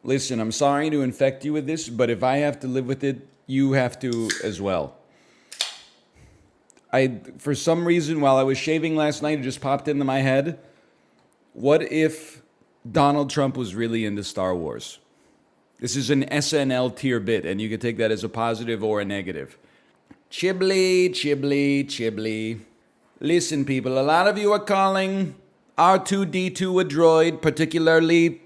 Listen, I'm sorry to infect you with this, but if I have to live with it, you have to as well. For some reason, while I was shaving last night, it just popped into my head. What if Donald Trump was really into Star Wars? This is an SNL tier bit, and you could take that as a positive or a negative. Chibli, chibli, chibli. Listen, people, a lot of you are calling R2D2 a droid, particularly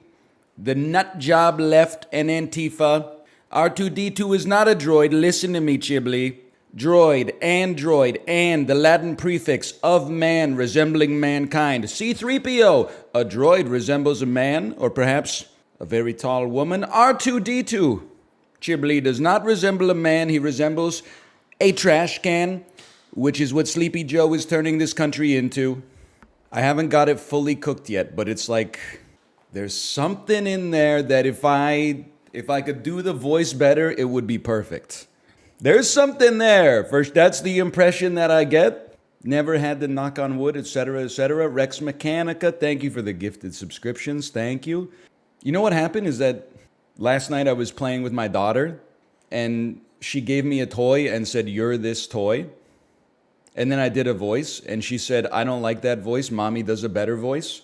the nut job left and Antifa. R2D2 is not a droid. Listen to me, Chibli. Droid, android, and the Latin prefix of man resembling mankind. C3PO, a droid resembles a man, or perhaps a very tall woman. R2D2, Chibli does not resemble a man. He resembles a trash can, which is what Sleepy Joe is turning this country into. I haven't got it fully cooked yet, but it's like there's something in there that if I could do the voice better, it would be perfect. There's something there. First, that's the impression that I get. Never had to knock on wood, etc., etc. Rex Mechanica, thank you for the gifted subscriptions. Thank you. You know what happened is that last night I was playing with my daughter, and she gave me a toy and said, "You're this toy." And then I did a voice, and she said, "I don't like that voice. Mommy does a better voice.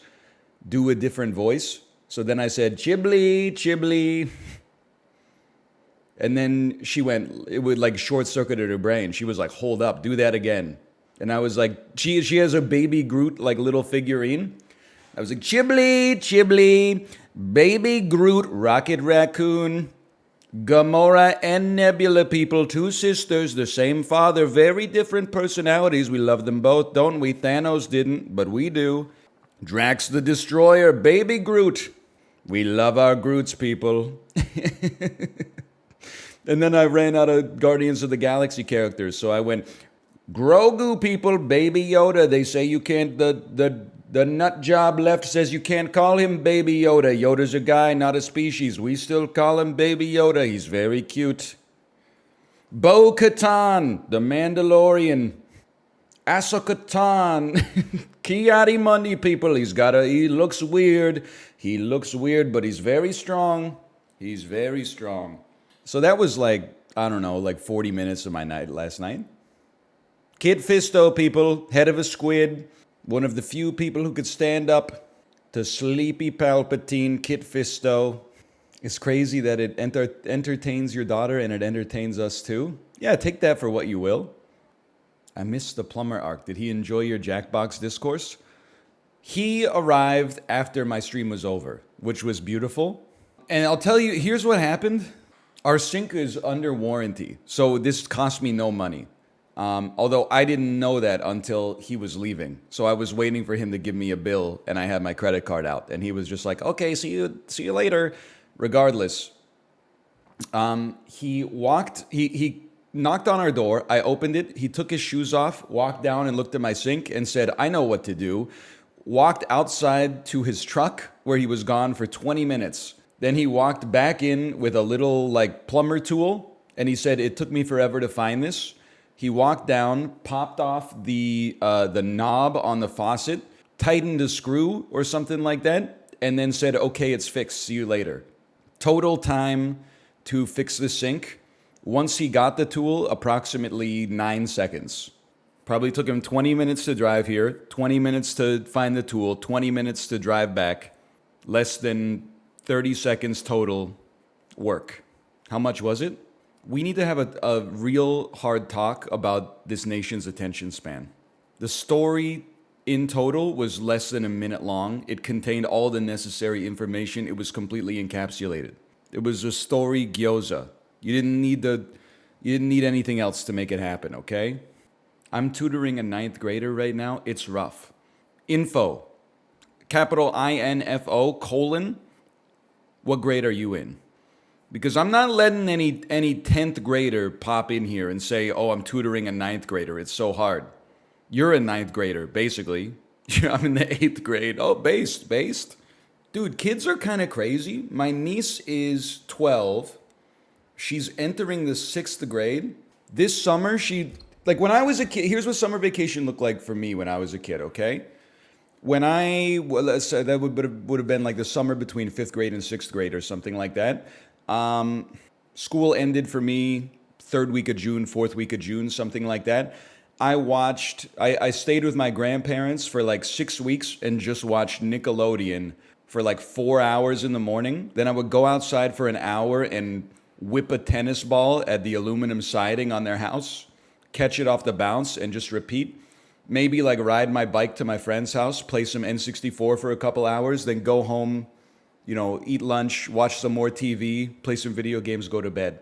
Do a different voice." So then I said, "Chibli, chibli." And then she went, it would like short circuited her brain. She was like, "Hold up, do that again." And I was like, she has a baby Groot like little figurine. I was like, "Chibli, chibli, baby Groot, Rocket Raccoon, Gamora and Nebula people, two sisters, the same father, very different personalities. We love them both, don't we? Thanos didn't, but we do. Drax the Destroyer, baby Groot. We love our Groots, people." And then I ran out of Guardians of the Galaxy characters, so I went, "Grogu people, baby Yoda. They say you can't, the nut job left says you can't call him baby Yoda. Yoda's a guy, not a species. We still call him baby Yoda. He's very cute." Bo-Katan, the Mandalorian. Ahsoka Tano. Ki-Adi-Mundi people. He looks weird. He looks weird, but he's very strong. He's very strong. So that was like, I don't know, like 40 minutes of my night last night. Kid Fisto, people, head of a squid. One of the few people who could stand up to Sleepy Palpatine, Kit Fisto. It's crazy that it entertains your daughter and it entertains us too. Yeah, take that for what you will. I missed the plumber arc. Did he enjoy your Jackbox discourse? He arrived after my stream was over, which was beautiful. And I'll tell you, here's what happened. Our sink is under warranty, so this cost me no money. Although I didn't know that until he was leaving. So I was waiting for him to give me a bill, and I had my credit card out. And he was just like, "Okay, see you later." Regardless, he knocked on our door. I opened it. He took his shoes off, walked down and looked at my sink and said, "I know what to do." Walked outside to his truck where he was gone for 20 minutes. Then he walked back in with a little like plumber tool, and he said, "It took me forever to find this." He walked down, popped off the knob on the faucet, tightened a screw or something like that, and then said, "Okay, it's fixed. See you later." Total time to fix the sink. Once he got the tool, approximately 9 seconds. Probably took him 20 minutes to drive here, 20 minutes to find the tool, 20 minutes to drive back. Less than 30 seconds total work. How much was it? We need to have a real hard talk about this nation's attention span. The story in total was less than a minute long. It contained all the necessary information. It was completely encapsulated. It was a story gyoza. You didn't need anything else to make it happen, okay? I'm tutoring a 9th grader right now. It's rough. Info. Capital INFO, colon. What grade are you in? Because I'm not letting any 10th grader pop in here and say, "Oh, I'm tutoring a 9th grader. It's so hard." You're a 9th grader, basically. I'm in the 8th grade. Oh, based. Dude, kids are kind of crazy. My niece is 12. She's entering the 6th grade. This summer, when I was a kid, here's what summer vacation looked like for me when I was a kid, okay? When let's say that would have been like the summer between fifth grade and sixth grade or something like that. School ended for me third week of June, fourth week of June, something like that. I stayed with my grandparents for like 6 weeks and just watched Nickelodeon for like 4 hours in the morning. Then I would go outside for an hour and whip a tennis ball at the aluminum siding on their house, catch it off the bounce, and just repeat. Maybe like ride my bike to my friend's house, play some N64 for a couple hours, then go home, eat lunch, watch some more TV, play some video games, go to bed.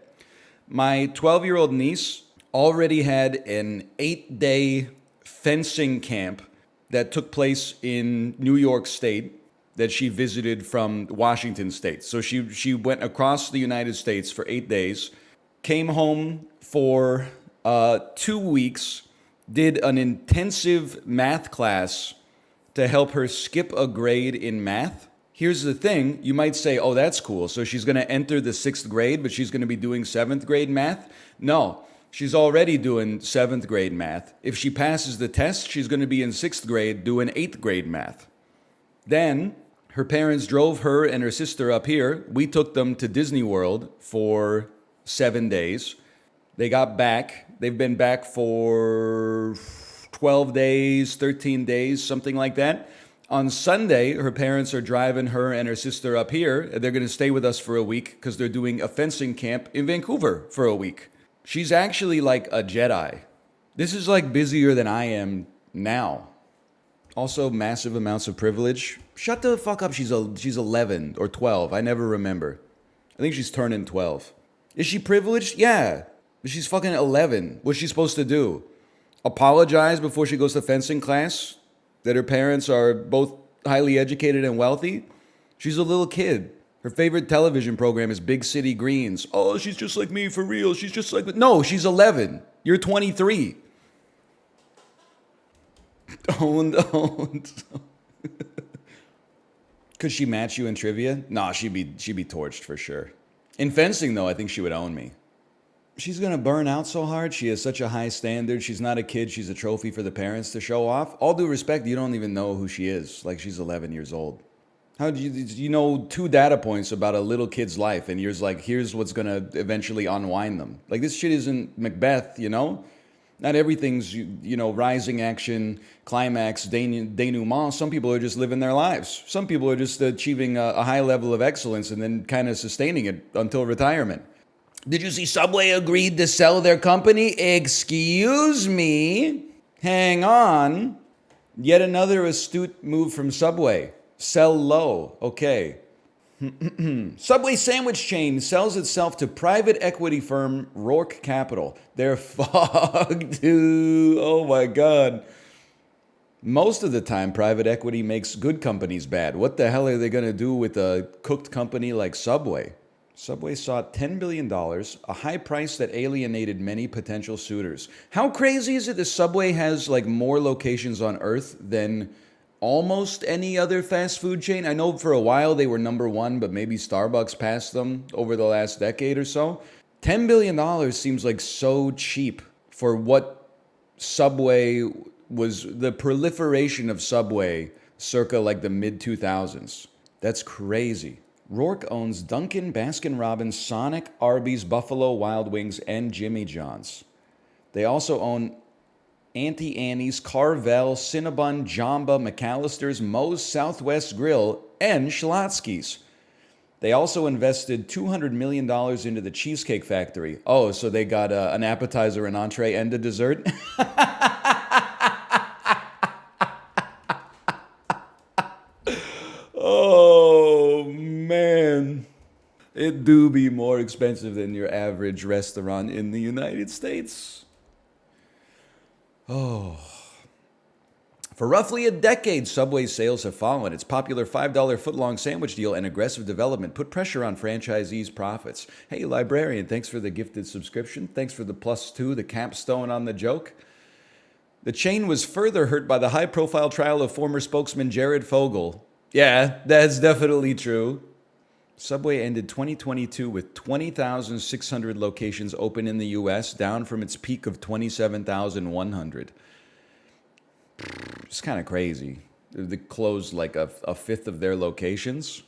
My 12-year-old niece already had an 8-day fencing camp that took place in New York State that she visited from Washington State. So she went across the United States for 8 days, came home for 2 weeks, did an intensive math class to help her skip a grade in math. Here's the thing, you might say, oh, that's cool. So she's gonna enter the 6th grade, but she's gonna be doing 7th grade math? No, she's already doing 7th grade math. If she passes the test, she's gonna be in 6th grade doing 8th grade math. Then her parents drove her and her sister up here. We took them to Disney World for 7 days. They got back. They've been back for 12 days, 13 days, something like that. On Sunday, her parents are driving her and her sister up here. They're going to stay with us for a week because they're doing a fencing camp in Vancouver for a week. She's actually like a Jedi. This is like busier than I am now. Also, massive amounts of privilege. Shut the fuck up. She's 11 or 12. I never remember. I think she's turning 12. Is she privileged? Yeah. But she's fucking 11. What's she supposed to do? Apologize before she goes to fencing class? That her parents are both highly educated and wealthy? She's a little kid. Her favorite television program is Big City Greens. Oh, she's just like me, for real. She's just like... No, she's 11. You're 23. Owned. Could she match you in trivia? Nah, she'd be torched for sure. In fencing, though, I think she would own me. She's gonna burn out so hard. She has such a high standard. She's not a kid. She's a trophy for the parents to show off. All due respect, you don't even know who she is. Like, she's 11 years old. How do you know 2 data points about a little kid's life, and you're like, here's what's gonna eventually unwind them? Like, this shit isn't Macbeth, Not everything's, rising action, climax, denouement. Some people are just living their lives. Some people are just achieving a high level of excellence and then kind of sustaining it until retirement. Did you see Subway agreed to sell their company? Excuse me. Hang on. Yet another astute move from Subway. Sell low. Okay. Subway sandwich chain sells itself to private equity firm Rourke Capital. They're fucked, dude. Oh my God. Most of the time, private equity makes good companies bad. What the hell are they going to do with a cooked company like Subway? Subway sought $10 billion, a high price that alienated many potential suitors. How crazy is it that Subway has like more locations on Earth than almost any other fast food chain? I know for a while they were number 1, but maybe Starbucks passed them over the last decade or so. $10 billion seems like so cheap for what Subway was, the proliferation of Subway circa like the mid-2000s. That's crazy. Rourke owns Dunkin', Baskin-Robbins, Sonic, Arby's, Buffalo Wild Wings, and Jimmy John's. They also own Auntie Annie's, Carvel, Cinnabon, Jamba, McAllister's, Moe's, Southwest Grill, and Schlotsky's. They also invested $200 million into the Cheesecake Factory. Oh, so they got an appetizer, an entree, and a dessert? Oh, man. It do be more expensive than your average restaurant in the United States. Oh. For roughly a decade, Subway's sales have fallen. Its popular $5 footlong sandwich deal and aggressive development put pressure on franchisees' profits. Hey, librarian, thanks for the gifted subscription. Thanks for the +2, the capstone on the joke. The chain was further hurt by the high-profile trial of former spokesman Jared Fogle. Yeah, that's definitely true. Subway ended 2022 with 20,600 locations open in the U.S., down from its peak of 27,100. It's kind of crazy. They closed like a fifth of their locations.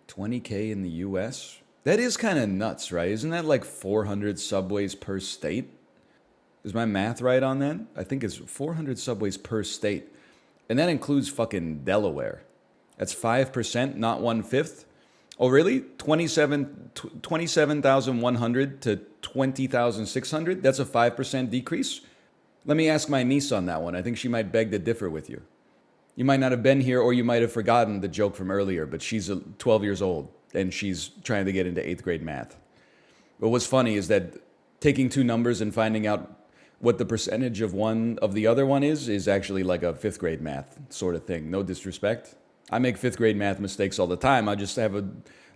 20K in the US? That is kind of nuts, right? Isn't that like 400 subways per state? Is my math right on that? I think it's 400 subways per state. And that includes fucking Delaware. That's 5%, not 1/5. Oh, really? 27,100 to 20,600? That's a 5% decrease? Let me ask my niece on that one. I think she might beg to differ with you. You might not have been here, or you might have forgotten the joke from earlier, but she's 12 years old, and she's trying to get into 8th grade math. But what's funny is that taking two numbers and finding out what the percentage of one of the other one is actually like a 5th grade math sort of thing. No disrespect. I make 5th grade math mistakes all the time. I just have a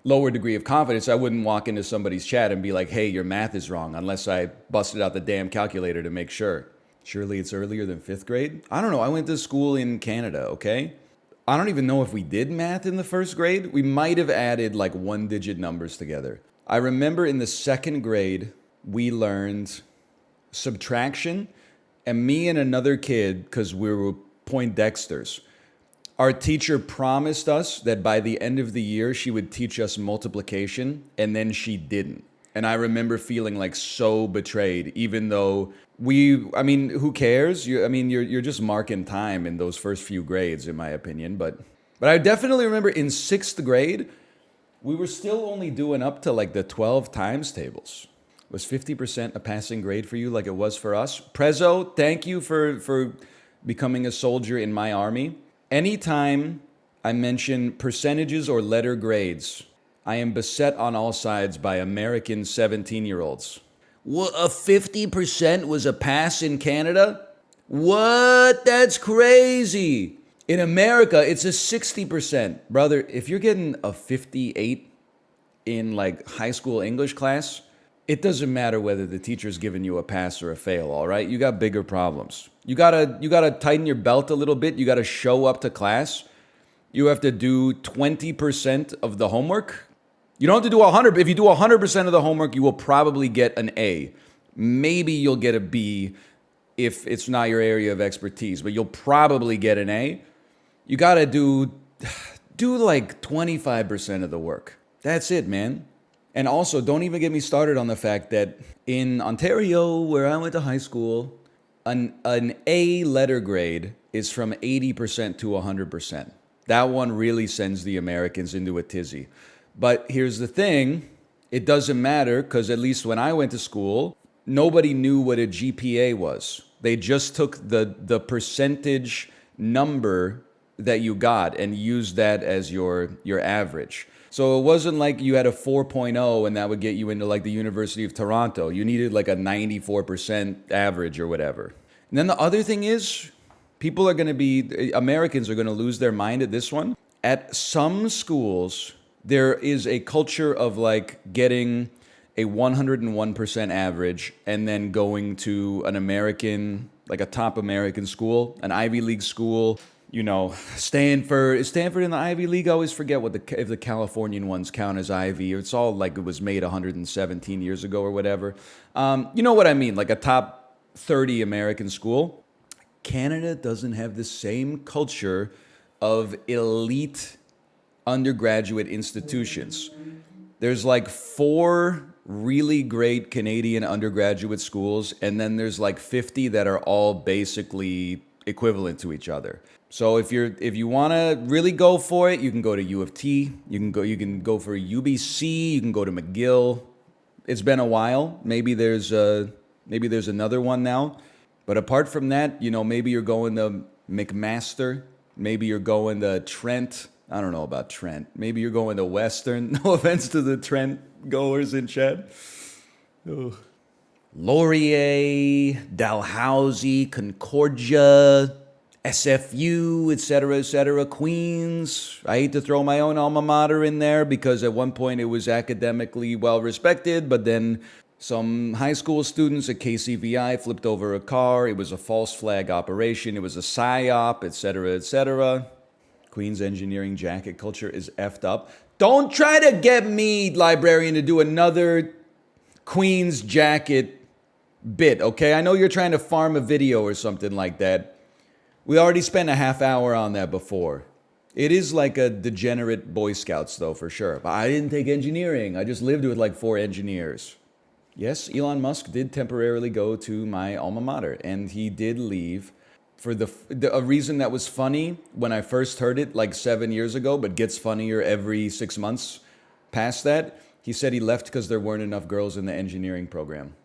lower degree of confidence. I wouldn't walk into somebody's chat and be like, hey, your math is wrong, unless I busted out the damn calculator to make sure. Surely it's earlier than 5th grade? I don't know. I went to school in Canada, okay? I don't even know if we did math in the 1st grade. We might have added like 1-digit numbers together. I remember in the 2nd grade, we learned subtraction, and me and another kid, because we were Poindexters, our teacher promised us that by the end of the year, she would teach us multiplication, and then she didn't. And I remember feeling like so betrayed, even though who cares? You're just marking time in those first few grades, in my opinion. But I definitely remember in 6th grade, we were still only doing up to like the 12 times tables. Was 50% a passing grade for you like it was for us? Prezzo, thank you for becoming a soldier in my army. Anytime I mention percentages or letter grades, I am beset on all sides by American 17-year-olds. What, a 50% was a pass in Canada? What? That's crazy. In America, it's a 60%. Brother, if you're getting a 58 in like high school English class, it doesn't matter whether the teacher's giving you a pass or a fail, all right? You got bigger problems. You gotta tighten your belt a little bit. You gotta show up to class. You have to do 20% of the homework. You don't have to do 100. If you do 100% of the homework, you will probably get an A. Maybe you'll get a B if it's not your area of expertise, but you'll probably get an A. You gotta do like 25% of the work. That's it, man. And also, don't even get me started on the fact that in Ontario, where I went to high school, an A letter grade is from 80% to 100%. That one really sends the Americans into a tizzy. But here's the thing, it doesn't matter, because at least when I went to school, nobody knew what a GPA was. They just took the percentage number that you got and used that as your average. So it wasn't like you had a 4.0 and that would get you into like the University of Toronto. You needed like a 94% average or whatever. And then the other thing is, Americans are going to lose their mind at this one. At some schools, there is a culture of like getting a 101% average and then going to an American, like a top American school, an Ivy League school. You know, Stanford. Is Stanford in the Ivy League? I always forget if the Californian ones count as Ivy. It's all like it was made 117 years ago or whatever. You know what I mean? Like a top 30 American school. Canada doesn't have the same culture of elite undergraduate institutions. There's like 4 really great Canadian undergraduate schools, and then there's like 50 that are all basically equivalent to each other. So if you want to really go for it, you can go to U of T, you can go for UBC, you can go to McGill. It's been a while. Maybe there's another one now. But apart from that, you know, maybe you're going to McMaster, maybe you're going to Trent. I don't know about Trent. Maybe you're going to Western. No offense to the Trent goers in chat. Oh. Laurier, Dalhousie, Concordia, SFU, etc., Queens. I hate to throw my own alma mater in there because at one point it was academically well respected, but then some high school students at KCVI flipped over a car. It was a false flag operation. It was a psyop, etc. Queens engineering jacket culture is effed up. Don't try to get me, librarian, to do another Queens jacket bit, okay? I know you're trying to farm a video or something like that. We already spent a half hour on that before. It is like a degenerate Boy Scouts, though, for sure. But I didn't take engineering. I just lived with like 4 engineers. Yes, Elon Musk did temporarily go to my alma mater, and he did leave for a reason that was funny when I first heard it like 7 years ago, but gets funnier every 6 months past that. He said he left because there weren't enough girls in the engineering program.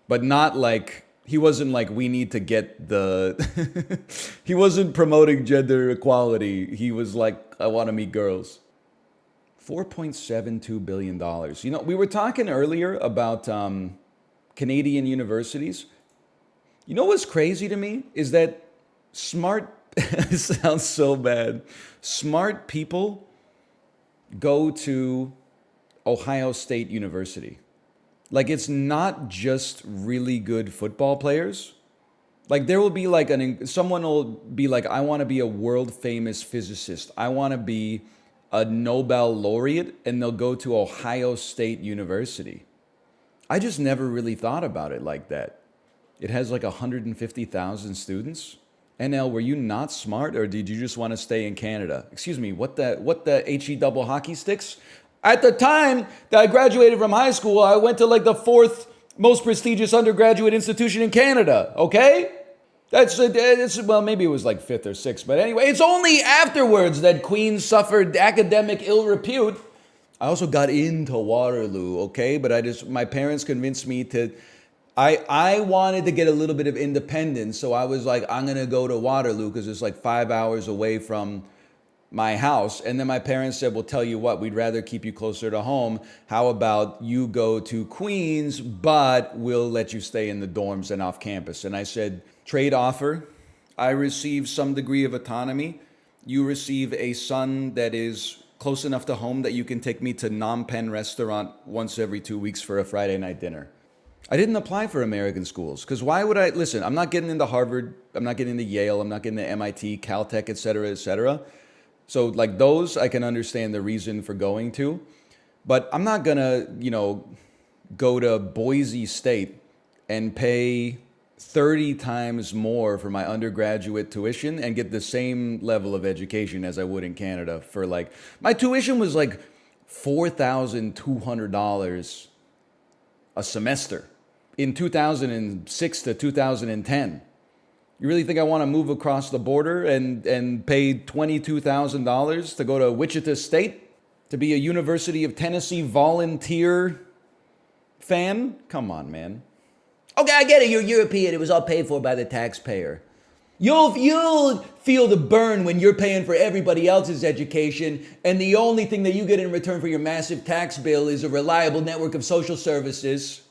But not like, he wasn't like, we need to get the, he wasn't promoting gender equality. He was like, I want to meet girls. $4.72 billion. You know, we were talking earlier about Canadian universities. You know what's crazy to me is that smart, it sounds so bad, smart people go to Ohio State University. Like, it's not just really good football players. Like, there will be like someone will be like, I want to be a world famous physicist. I want to be a Nobel laureate, and they'll go to Ohio State University. I just never really thought about it like that. It has like 150,000 students. NL, were you not smart, or did you just want to stay in Canada? Excuse me, what the HE double hockey sticks? At the time that I graduated from high school, I went to like the 4th most prestigious undergraduate institution in Canada, okay? Well, maybe it was like 5th or 6th, but anyway, it's only afterwards that Queens suffered academic ill repute. I also got into Waterloo, okay? But my parents convinced me to, I wanted to get a little bit of independence, so I was like, I'm gonna go to Waterloo because it's like 5 hours away from my house. And then my parents said, well, tell you what, we'd rather keep you closer to home. How about you go to Queens, but we'll let you stay in the dorms and off campus? And I said, trade offer. I receive some degree of autonomy. You receive a son that is close enough to home that you can take me to Phnom Penh restaurant once every 2 weeks for a Friday night dinner. I didn't apply for American schools because why would I? Listen, I'm not getting into Harvard. I'm not getting into Yale. I'm not getting into MIT, Caltech, et cetera, et cetera. So like those, I can understand the reason for going to, but I'm not gonna, go to Boise State and pay 30 times more for my undergraduate tuition and get the same level of education as I would in Canada for like, my tuition was like $4,200 a semester in 2006 to 2010. You really think I want to move across the border and pay $22,000 to go to Wichita State to be a University of Tennessee volunteer fan? Come on, man. Okay, I get it. You're European. It was all paid for by the taxpayer. You'll feel the burn when you're paying for everybody else's education, and the only thing that you get in return for your massive tax bill is a reliable network of social services.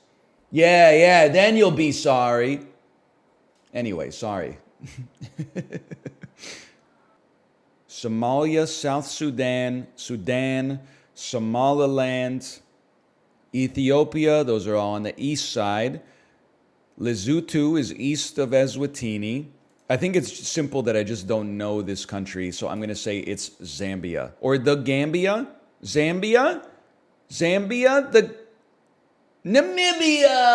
Yeah, then you'll be sorry. Anyway, sorry. Somalia, South Sudan, Somaliland, Ethiopia, those are all on the east side. Lesotho is east of Eswatini. I think it's simple that I just don't know this country, so I'm going to say it's Zambia. Or the Gambia? Zambia? The Namibia!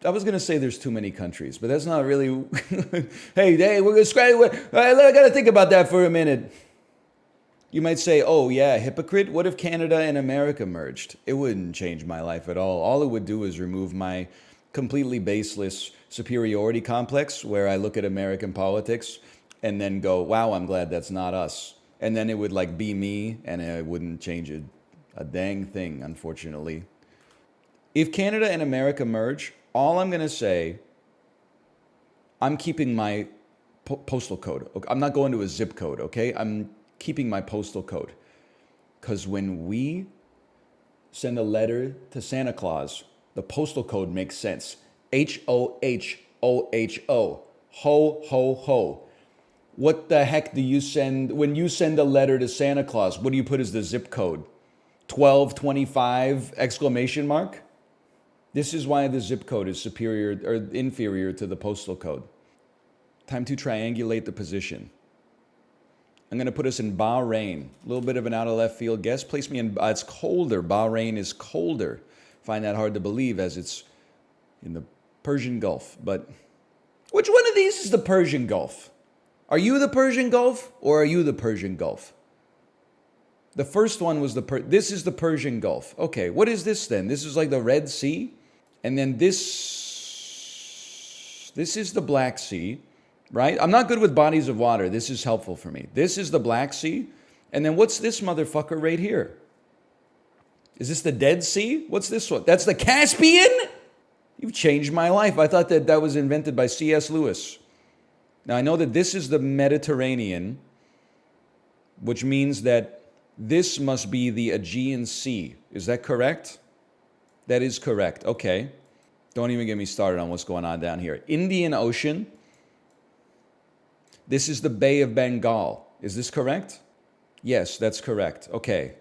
I was gonna say there's too many countries, but that's not really. hey, we're gonna scratch. I gotta think about that for a minute. You might say, oh yeah, hypocrite. What if Canada and America merged? It wouldn't change my life at all. All it would do is remove my completely baseless superiority complex, where I look at American politics and then go, wow, I'm glad that's not us. And then it would like be me, and it wouldn't change a dang thing, unfortunately. If Canada and America merge, all I'm going to say, I'm keeping my postal code. I'm not going to a zip code, okay? I'm keeping my postal code. Because when we send a letter to Santa Claus, the postal code makes sense. H-O-H-O-H-O. Ho, ho, ho. What the heck do you send when you send a letter to Santa Claus? What do you put as the zip code? 1225 exclamation mark? This is why the zip code is superior or inferior to the postal code. Time to triangulate the position. I'm going to put us in Bahrain. A little bit of an out of left field guess. Place me in, it's colder. Bahrain is colder. Find that hard to believe as it's in the Persian Gulf. But which one of these is the Persian Gulf? Are you the Persian Gulf or are you the Persian Gulf? The first one was this is the Persian Gulf. Okay, what is this then? This is like the Red Sea. And then this is the Black Sea, right? I'm not good with bodies of water. This is helpful for me. This is the Black Sea. And then what's this motherfucker right here? Is this the Dead Sea? What's this one? That's the Caspian? You've changed my life. I thought that was invented by C.S. Lewis. Now, I know that this is the Mediterranean, which means that this must be the Aegean Sea. Is that correct? That is correct. Okay. Don't even get me started on what's going on down here. Indian Ocean. This is the Bay of Bengal. Is this correct? Yes, that's correct. Okay.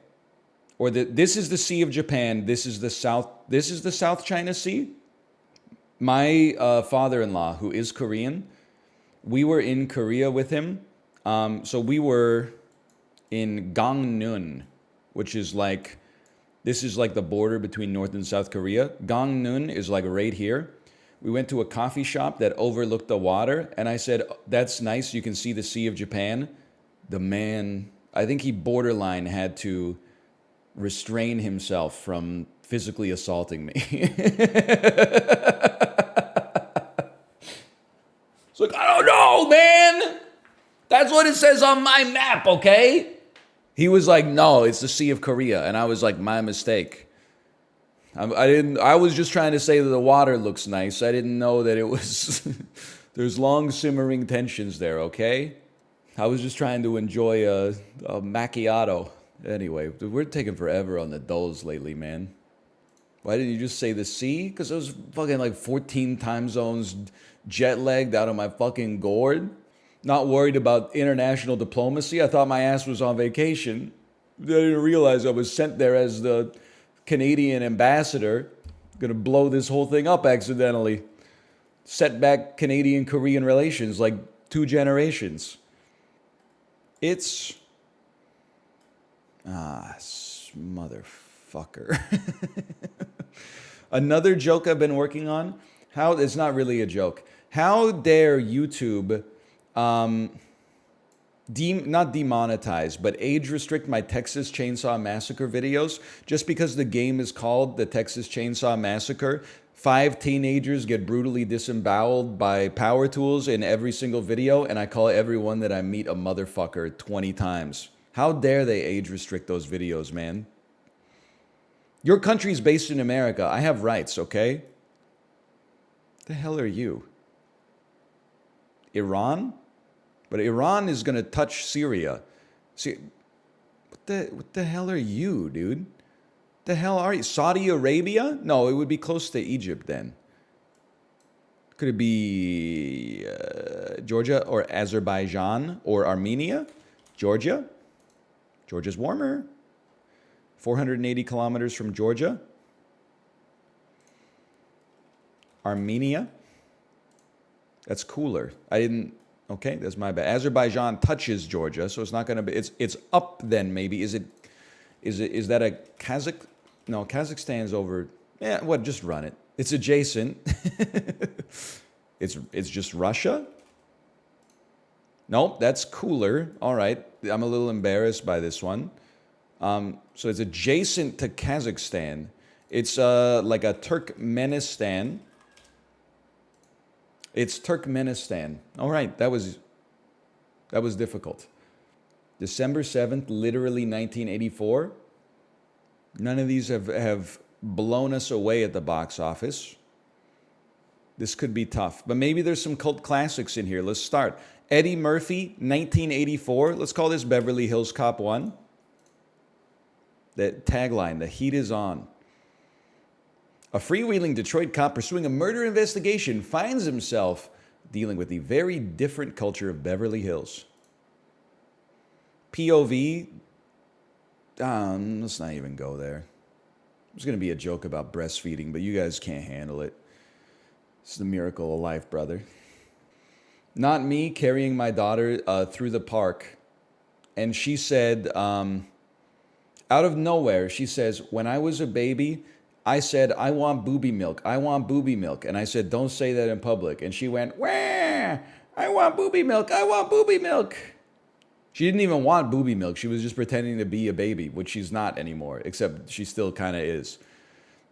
Or this is the Sea of Japan. This is the South China Sea. My father-in-law, who is Korean, we were in Korea with him. So we were in Gangneung, which is like, this is like the border between North and South Korea. Gangneung is like right here. We went to a coffee shop that overlooked the water, and I said, that's nice, you can see the Sea of Japan. The man, I think he borderline had to restrain himself from physically assaulting me. It's like, I don't know, man. That's what it says on my map, okay? He was like, no, it's the Sea of Korea. And I was like, my mistake. I was just trying to say that the water looks nice. I didn't know that it was, there's long simmering tensions there, okay? I was just trying to enjoy a macchiato. Anyway, we're taking forever on the doles lately, man. Why didn't you just say the sea? Because I was fucking like 14 time zones jet lagged out of my fucking gourd. Not worried about international diplomacy. I thought my ass was on vacation. I didn't realize I was sent there as the Canadian ambassador. Gonna blow this whole thing up accidentally. Set back Canadian-Korean relations like 2 generations. It's... motherfucker. Another joke I've been working on. It's not really a joke. How dare YouTube not demonetize, but age restrict my Texas Chainsaw Massacre videos just because the game is called the Texas Chainsaw Massacre. 5 teenagers get brutally disemboweled by power tools in every single video, and I call everyone that I meet a motherfucker 20 times. How dare they age restrict those videos, man? Your country's based in America. I have rights, okay? The hell are you? Iran? But Iran is going to touch Syria. See, what the hell are you, dude? The hell are you? Saudi Arabia? No, it would be close to Egypt then. Could it be Georgia or Azerbaijan or Armenia? Georgia? Georgia's warmer. 480 kilometers from Georgia. Armenia. That's cooler. Okay, that's my bad. Azerbaijan touches Georgia, so it's not going to be, it's up then maybe. Is that a Kazakh? No, Kazakhstan's over. Yeah, what, just run it. It's adjacent. It's just Russia? Nope, that's cooler. All right, I'm a little embarrassed by this one. So it's adjacent to Kazakhstan. It's like a Turkmenistan. It's Turkmenistan. All right, that was difficult. December 7th, literally 1984. None of these have blown us away at the box office. This could be tough, but maybe there's some cult classics in here. Let's start. Eddie Murphy, 1984. Let's call this Beverly Hills Cop 1. That tagline, the heat is on. A freewheeling Detroit cop pursuing a murder investigation finds himself dealing with the very different culture of Beverly Hills. POV, let's not even go there. There's going to be a joke about breastfeeding, but you guys can't handle it. It's the miracle of life, brother. Not me carrying my daughter through the park and she said, out of nowhere, she says, when I was a baby, I said, I want booby milk. I want booby milk. And I said, don't say that in public. And she went, wah, I want booby milk. I want booby milk. She didn't even want booby milk. She was just pretending to be a baby, which she's not anymore, except she still kind of is.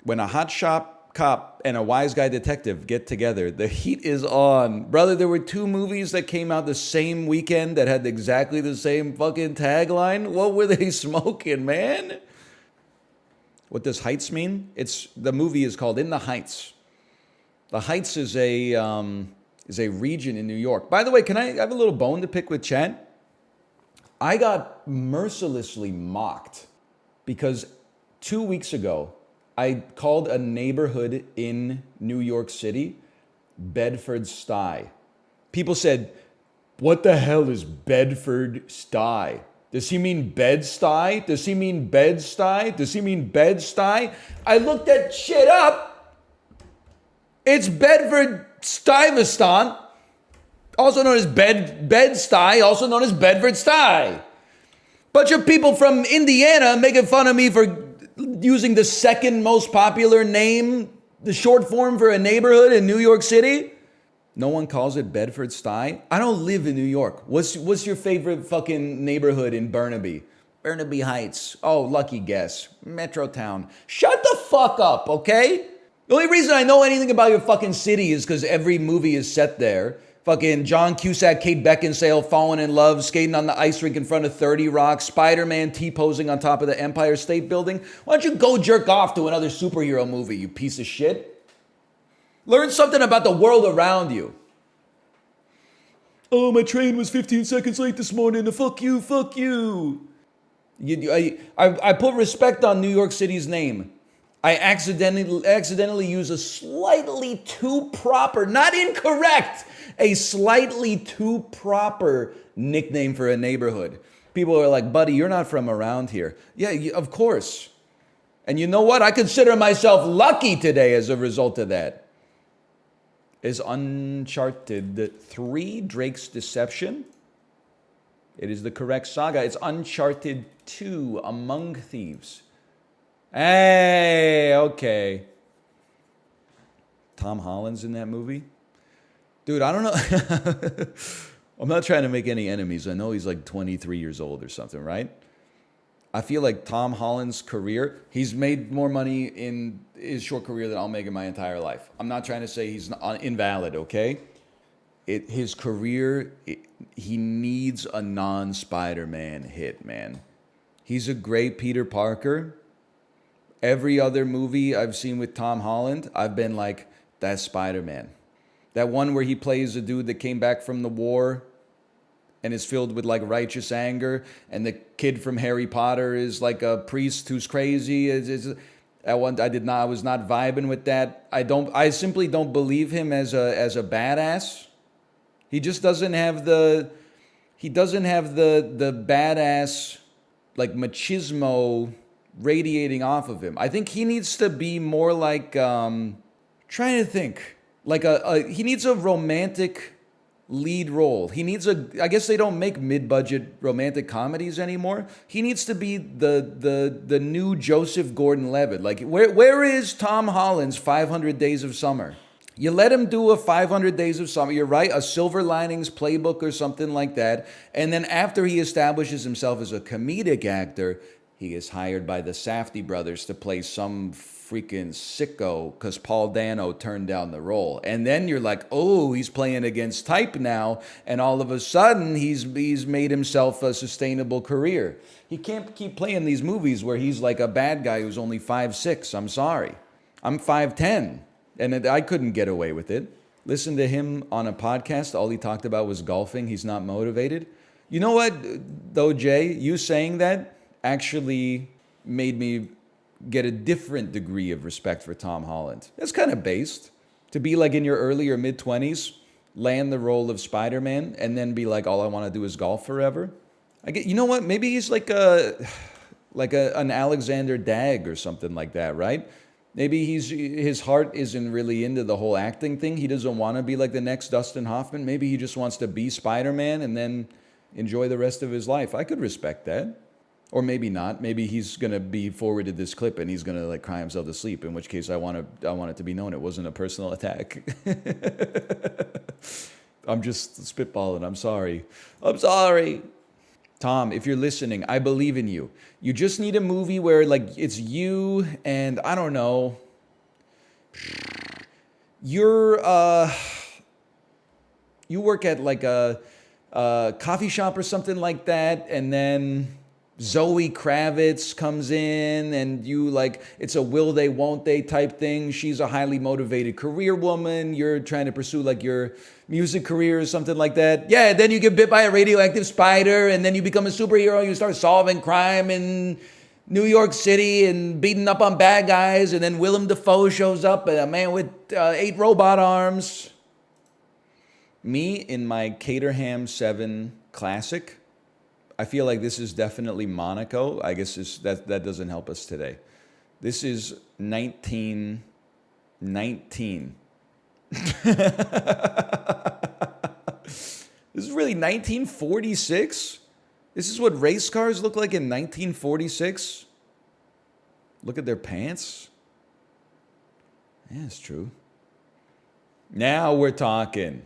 When a hotshot cop and a wise guy detective get together, the heat is on. Brother, there were 2 movies that came out the same weekend that had exactly the same fucking tagline. What were they smoking, man? What does Heights mean? The movie is called In the Heights. The Heights is a region in New York. By the way, can I have a little bone to pick with chat? I got mercilessly mocked because 2 weeks ago, I called a neighborhood in New York City Bedfordsty. People said, what the hell is Bedfordsty? Does he mean Bed-Stuy? Does he mean Bed-Stuy? Does he mean Bed-Stuy? I looked that shit up. It's Bedford-Stuyvesant, also known as Bed-Stuy, also known as Bedfordsty. Bunch of people from Indiana making fun of me for using the second most popular name, the short form for a neighborhood in New York City. No one calls it Bedfordsty. I don't live in New York. What's your favorite fucking neighborhood in Burnaby? Burnaby Heights. Oh, lucky guess. Metrotown. Shut the fuck up, okay? The only reason I know anything about your fucking city is because every movie is set there. Fucking John Cusack, Kate Beckinsale falling in love, skating on the ice rink in front of 30 Rock, Spider-Man T-posing on top of the Empire State Building. Why don't you go jerk off to another superhero movie, you piece of shit? Learn something about the world around you. Oh, my train was 15 seconds late this morning. Fuck you, fuck you. I put respect on New York City's name. I accidentally use a slightly too proper, not incorrect, a slightly too proper nickname for a neighborhood. People are like, buddy, you're not from around here. Yeah, of course. And you know what? I consider myself lucky today as a result of that. Is Uncharted 3 Drake's Deception? It is the correct saga. It's Uncharted 2 Among Thieves. Hey, okay. Tom Holland's in that movie? Dude, I don't know. I'm not trying to make any enemies. I know he's like 23 years old or something, right? I feel like Tom Holland's career, he's made more money in his short career than I'll make in my entire life. I'm not trying to say he's invalid, okay? His career, he needs a non-Spider-Man hit, man. He's a great Peter Parker. Every other movie I've seen with Tom Holland, I've been like, that's Spider-Man. That one where he plays a dude that came back from the war and is filled with like righteous anger, and the kid from Harry Potter is like a priest who's crazy. That one I was not vibing with that. I simply don't believe him as a badass. He just doesn't have the badass like machismo radiating off of him. I think he needs to be more like trying to think. Like he needs a romantic lead role. He needs I guess they don't make mid-budget romantic comedies anymore. He needs to be the new Joseph Gordon-Levitt. Like where is Tom Holland's 500 Days of Summer? You let him do a 500 Days of Summer, you're right, a Silver Linings Playbook or something like that. And then after he establishes himself as a comedic actor, he is hired by the Safdie brothers to play some freaking sicko because Paul Dano turned down the role. And then you're like, oh, he's playing against type now. And all of a sudden, he's made himself a sustainable career. He can't keep playing these movies where he's like a bad guy who's only 5'6". I'm sorry. I'm 5'10". And I couldn't get away with it. Listen to him on a podcast. All he talked about was golfing. He's not motivated. You know what, though, Jay? You saying that actually made me get a different degree of respect for Tom Holland. That's kind of based. To be like in your early or mid-20s, land the role of Spider-Man, and then be like, all I want to do is golf forever. You know what? Maybe he's like an Alexander Dagg or something like that, right? Maybe his heart isn't really into the whole acting thing. He doesn't want to be like the next Dustin Hoffman. Maybe he just wants to be Spider-Man and then, enjoy the rest of his life. I could respect that. Or maybe not. Maybe he's going to be forwarded this clip and he's going to like cry himself to sleep, in which case I want it to be known it wasn't a personal attack. I'm just spitballing. I'm sorry. I'm sorry. Tom, if you're listening, I believe in you. You just need a movie where like it's you and I don't know. You work at like a coffee shop or something like that, and then Zoe Kravitz comes in and you like, it's a will they, won't they type thing. She's a highly motivated career woman. You're trying to pursue like your music career or something like that. Yeah, then you get bit by a radioactive spider and then you become a superhero. You start solving crime in New York City and beating up on bad guys. And then Willem Dafoe shows up, a man with 8 robot arms. Me in my Caterham 7 Classic. I feel like this is definitely Monaco. I guess that doesn't help us today. This is 1919. This is really 1946? This is what race cars look like in 1946? Look at their pants. Yeah, it's true. Now we're talking.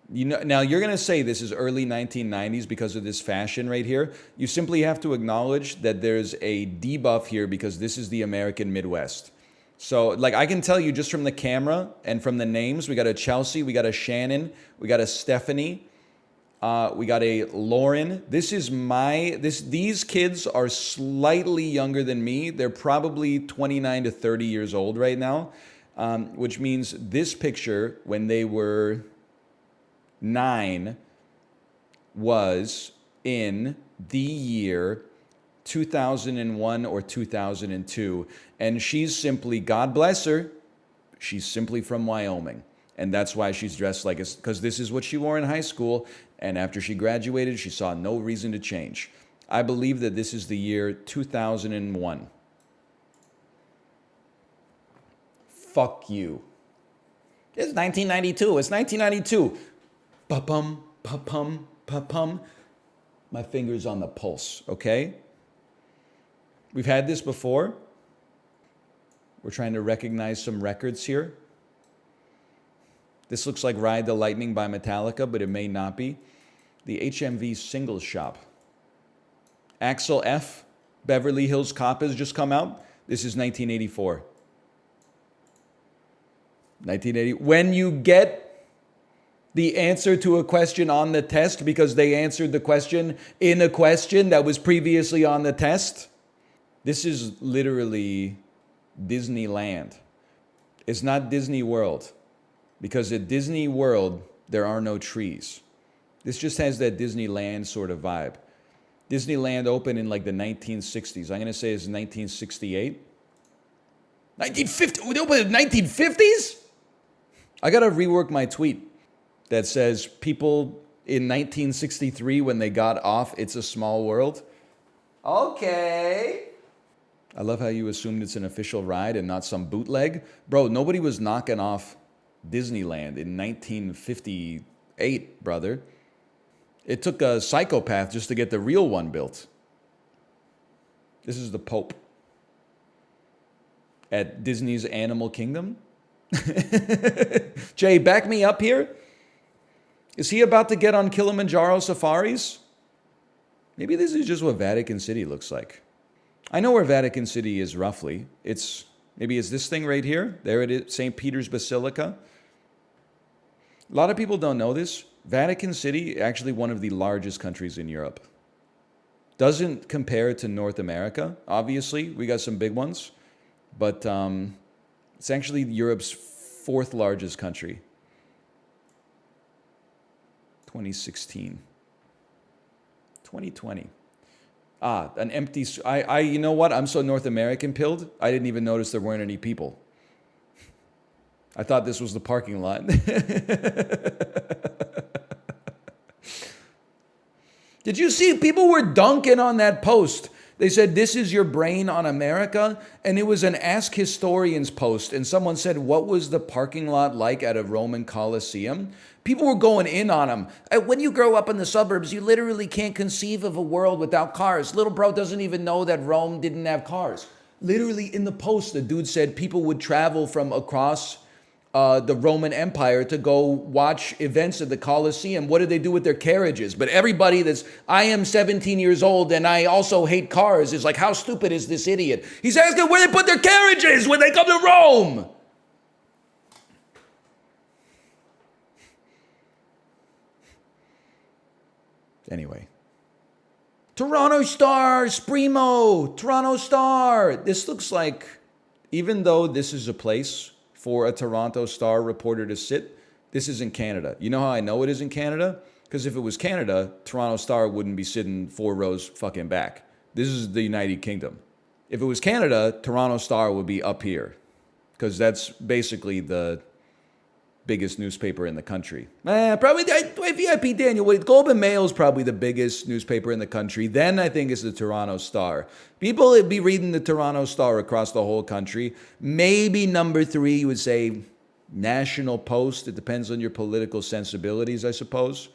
You know, now you're going to say this is early 1990s because of this fashion right here. You simply have to acknowledge that there's a debuff here because this is the American Midwest. So like I can tell you just from the camera and from the names, we got a Chelsea, we got a Shannon, we got a Stephanie, we got a Lauren. These kids are slightly younger than me. They're probably 29 to 30 years old right now, which means this picture when they were 9 was in the year 2001 or 2002. And she's simply, God bless her, she's simply from Wyoming. And that's why she's dressed like this, because this is what she wore in high school. And after she graduated, she saw no reason to change. I believe that this is the year 2001. Fuck you. It's 1992. It's 1992. Pa-pum, pa-pum, pa-pum. My finger's on the pulse, okay? We've had this before. We're trying to recognize some records here. This looks like Ride the Lightning by Metallica, but it may not be. The HMV Singles Shop. Axel F. Beverly Hills Cop has just come out. This is 1984. 1980. When you get the answer to a question on the test because they answered the question in a question that was previously on the test. This is literally Disneyland. It's not Disney World because at Disney World, there are no trees. This just has that Disneyland sort of vibe. Disneyland opened in like the 1960s. I'm going to say it's 1968. 1950? It opened in the 1950s? I got to rework my tweet that says people in 1963 when they got off It's a Small World. Okay. I love how you assumed it's an official ride and not some bootleg. Bro, nobody was knocking off Disneyland in 1958, brother. It took a psychopath just to get the real one built. This is the Pope at Disney's Animal Kingdom. Jay, back me up here. Is he about to get on Kilimanjaro safaris? Maybe this is just what Vatican City looks like. I know where Vatican City is roughly. Maybe it's this thing right here. There it is, St. Peter's Basilica. A lot of people don't know this. Vatican City, actually one of the largest countries in Europe. Doesn't compare to North America, obviously. We got some big ones. But it's actually Europe's 4th largest country. 2016. 2020. An empty... you know what? I'm so North American pilled, I didn't even notice there weren't any people. I thought this was the parking lot. Did you see people were dunking on that post They said, this is your brain on America. And it was an Ask Historians post. And someone said, what was the parking lot like at a Roman Colosseum? People were going in on him. When you grow up in the suburbs, you literally can't conceive of a world without cars. Little bro doesn't even know that Rome didn't have cars. Literally in the post, the dude said people would travel from across the Roman Empire to go watch events at the Colosseum. What did they do with their carriages? But everybody I am 17 years old and I also hate cars is like, how stupid is this idiot? He's asking where they put their carriages when they come to Rome. Anyway. Toronto Star, Spremo, Toronto Star. This looks like, even though this is a place for a Toronto Star reporter to sit, this is in Canada. You know how I know it is in Canada? Because if it was Canada, Toronto Star wouldn't be sitting 4 rows fucking back. This is the United Kingdom. If it was Canada, Toronto Star would be up here. Because that's basically the biggest newspaper in the country. Probably VIP Daniel. Globe and Mail is probably the biggest newspaper in the country. Then I think it's the Toronto Star. People would be reading the Toronto Star across the whole country. Maybe number 3, you would say National Post. It depends on your political sensibilities, I suppose.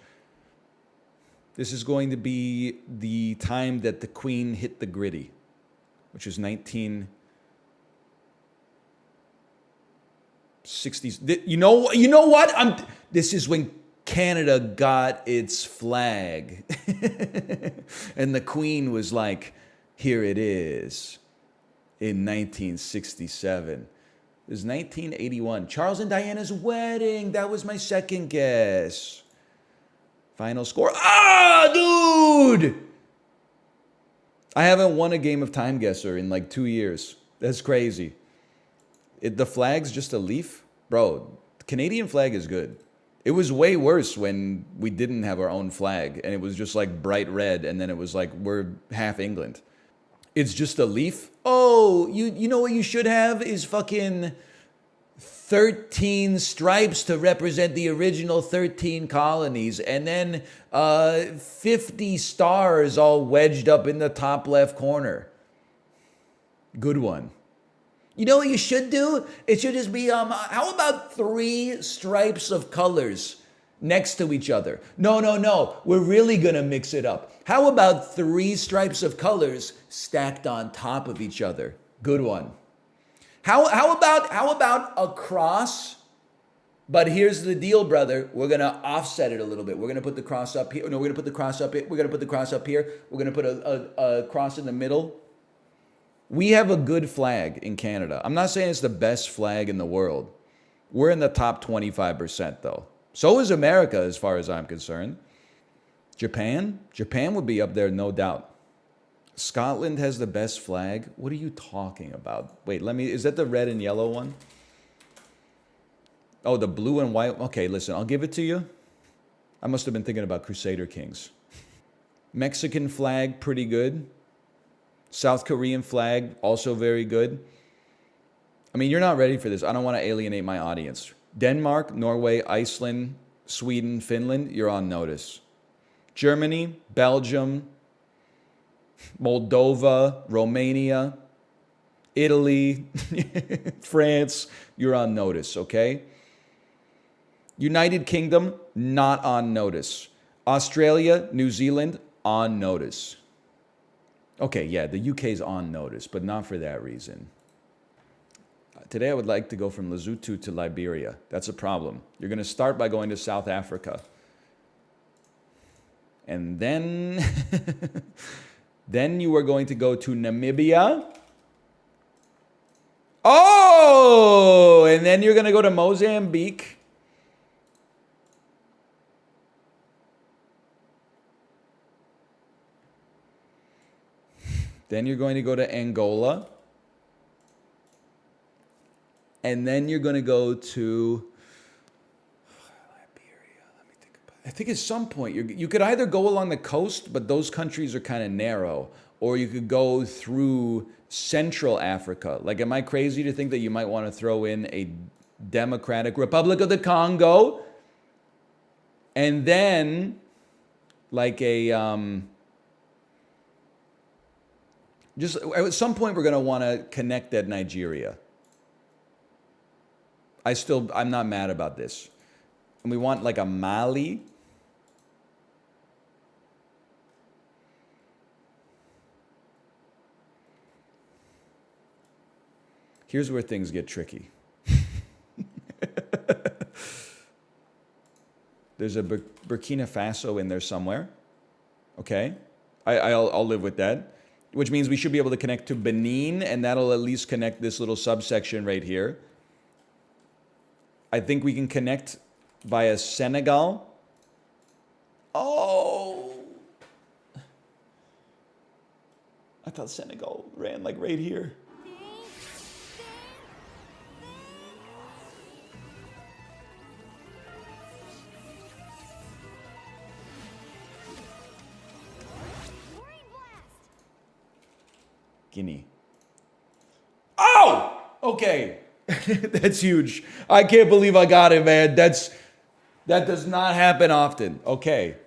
This is going to be the time that the Queen hit the gritty, which was 1960s. You know what? This is when Canada got its flag. And the Queen was like, here it is in 1967. It was 1981. Charles and Diana's wedding. That was my second guess. Final score. Dude! I haven't won a game of TimeGuessr in like 2 years. That's crazy. The flag's just a leaf? Bro, the Canadian flag is good. It was way worse when we didn't have our own flag and it was just like bright red and then it was like we're half England. It's just a leaf? Oh, you know what you should have is fucking 13 stripes to represent the original 13 colonies and then 50 stars all wedged up in the top left corner. Good one. You know what you should do? It should just be, how about 3 stripes of colors next to each other? No. We're really going to mix it up. How about 3 stripes of colors stacked on top of each other? Good one. How about a cross? But here's the deal, brother. We're going to offset it a little bit. We're going to put the cross up here. No, we're going to put the cross up here. We're going to put the cross up here. We're going to put a cross in the middle. We have a good flag in Canada. I'm not saying it's the best flag in the world. We're in the top 25% though. So is America as far as I'm concerned. Japan would be up there, no doubt. Scotland has the best flag. What are you talking about? Wait, is that the red and yellow one? Oh, the blue and white. Okay, listen, I'll give it to you. I must have been thinking about Crusader Kings. Mexican flag, pretty good. South Korean flag, also very good. I mean, you're not ready for this. I don't want to alienate my audience. Denmark, Norway, Iceland, Sweden, Finland, you're on notice. Germany, Belgium, Moldova, Romania, Italy, France, you're on notice, okay? United Kingdom, not on notice. Australia, New Zealand, on notice. Okay, yeah, the UK's on notice, but not for that reason. Today I would like to go from Lesotho to Liberia. That's a problem. You're going to start by going to South Africa. And then, then you are going to go to Namibia. Oh, and then you're going to go to Mozambique. Then you're going to go to Angola. And then you're going to go to Liberia. Let me think about it. I think at some point you could either go along the coast, but those countries are kind of narrow, or you could go through Central Africa. Like, am I crazy to think that you might want to throw in a Democratic Republic of the Congo? And then like a Just at some point, we're going to want to connect at Nigeria. I'm not mad about this. And we want like a Mali. Here's where things get tricky. There's a Burkina Faso in there somewhere. Okay, I'll live with that. Which means we should be able to connect to Benin, and that'll at least connect this little subsection right here. I think we can connect via Senegal. Oh! I thought Senegal ran like right here. Guinea. Oh! Okay. That's huge. I can't believe I got it, man. That does not happen often. Okay.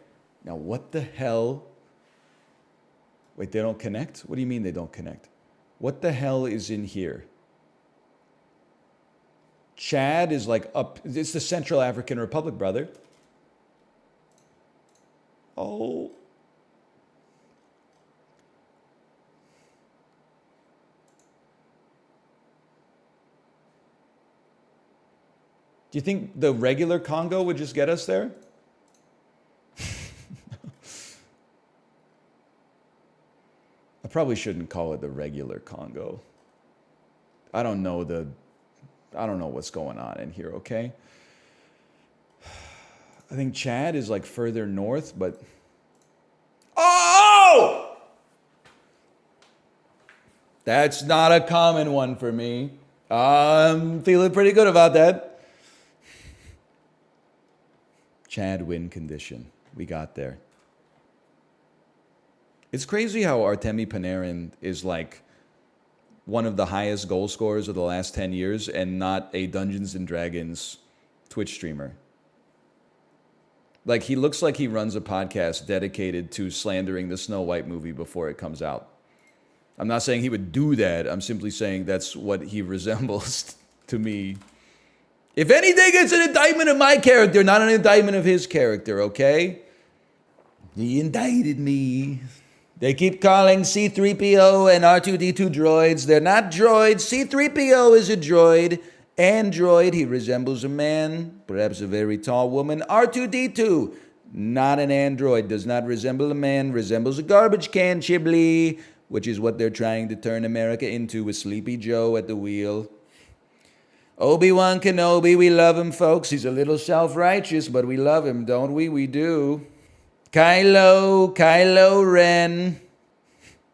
Now what the hell? Wait, they don't connect? What do you mean they don't connect? What the hell is in here? Chad is like up. It's the Central African Republic, brother. Oh. Do you think the regular Congo would just get us there? I probably shouldn't call it the regular Congo. I don't know what's going on in here, okay? I think Chad is like further north, but... Oh! That's not a common one for me. I'm feeling pretty good about that. Chad win condition. We got there. It's crazy how Artemi Panarin is like one of the highest goal scorers of the last 10 years and not a Dungeons and Dragons Twitch streamer. Like, he looks like he runs a podcast dedicated to slandering the Snow White movie before it comes out. I'm not saying he would do that. I'm simply saying that's what he resembles to me. If anything, it's an indictment of my character, not an indictment of his character, okay? He indicted me. They keep calling C-3PO and R2-D2 droids. They're not droids. C-3PO is a droid. Android, he resembles a man, perhaps a very tall woman. R2-D2, not an android, does not resemble a man, resembles a garbage can, Chiblee, which is what they're trying to turn America into with Sleepy Joe at the wheel. Obi-Wan Kenobi, we love him, folks. He's a little self-righteous, but we love him, don't we? We do. Kylo Ren.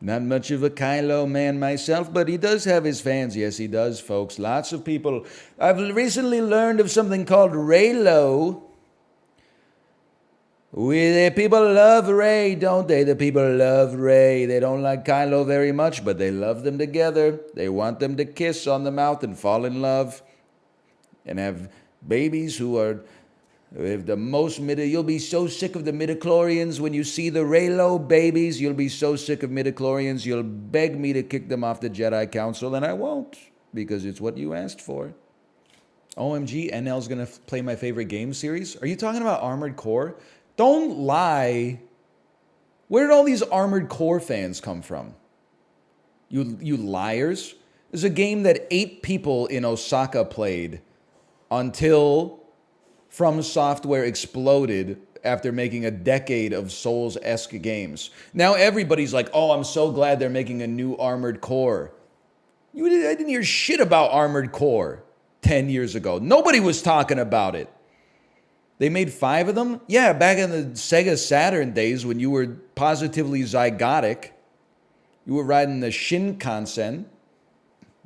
Not much of a Kylo man myself, but he does have his fans. Yes, he does, folks. Lots of people. I've recently learned of something called Reylo. The people love Rey, don't they? The people love Rey. They don't like Kylo very much, but they love them together. They want them to kiss on the mouth and fall in love and have babies who are... If the most you'll be so sick of the midichlorians when you see the Reylo babies. You'll be so sick of midichlorians, you'll beg me to kick them off the Jedi Council, and I won't, because it's what you asked for. OMG, NL's gonna play my favorite game series? Are you talking about Armored Core? Don't lie. Where did all these Armored Core fans come from? You liars. There's a game that 8 people in Osaka played until... From Software exploded after making a decade of Souls-esque games. Now everybody's like, oh, I'm so glad they're making a new Armored Core. I didn't hear shit about Armored Core 10 years ago. Nobody was talking about it. They made 5 of them? Yeah, back in the Sega Saturn days when you were positively zygotic. You were riding the Shinkansen.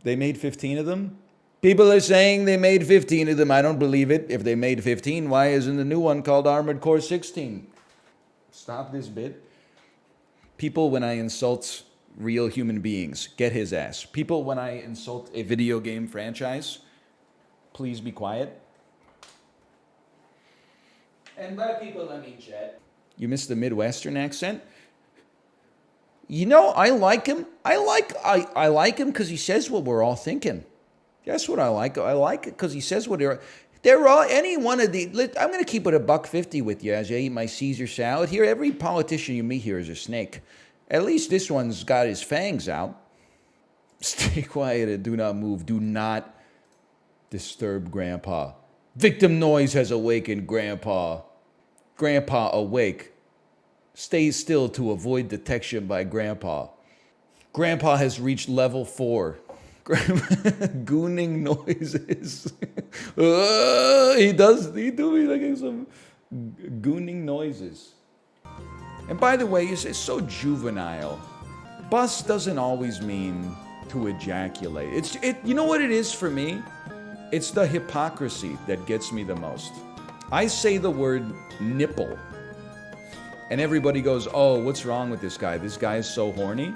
They made 15 of them? People are saying they made 15 of them. I don't believe it. If they made 15, why isn't the new one called Armored Core 16? Stop this bit. People, when I insult real human beings, get his ass. People, when I insult a video game franchise, please be quiet. And by people, I mean Chad. You missed the Midwestern accent? You know, I like him. I like him because he says what we're all thinking. That's what I like. I like it because he says what they're all. Any one of the. I'm going to keep it $1.50 with you as I eat my Caesar salad here. Every politician you meet here is a snake. At least this one's got his fangs out. Stay quiet and do not move. Do not disturb Grandpa. Victim noise has awakened Grandpa. Grandpa awake. Stay still to avoid detection by Grandpa. Grandpa has reached level 4. Gooning noises. He do me like some gooning noises. And by the way, it's so juvenile. Bust doesn't always mean to ejaculate. You know what it is for me? It's the hypocrisy that gets me the most. I say the word nipple, and everybody goes, oh, what's wrong with this guy? This guy is so horny.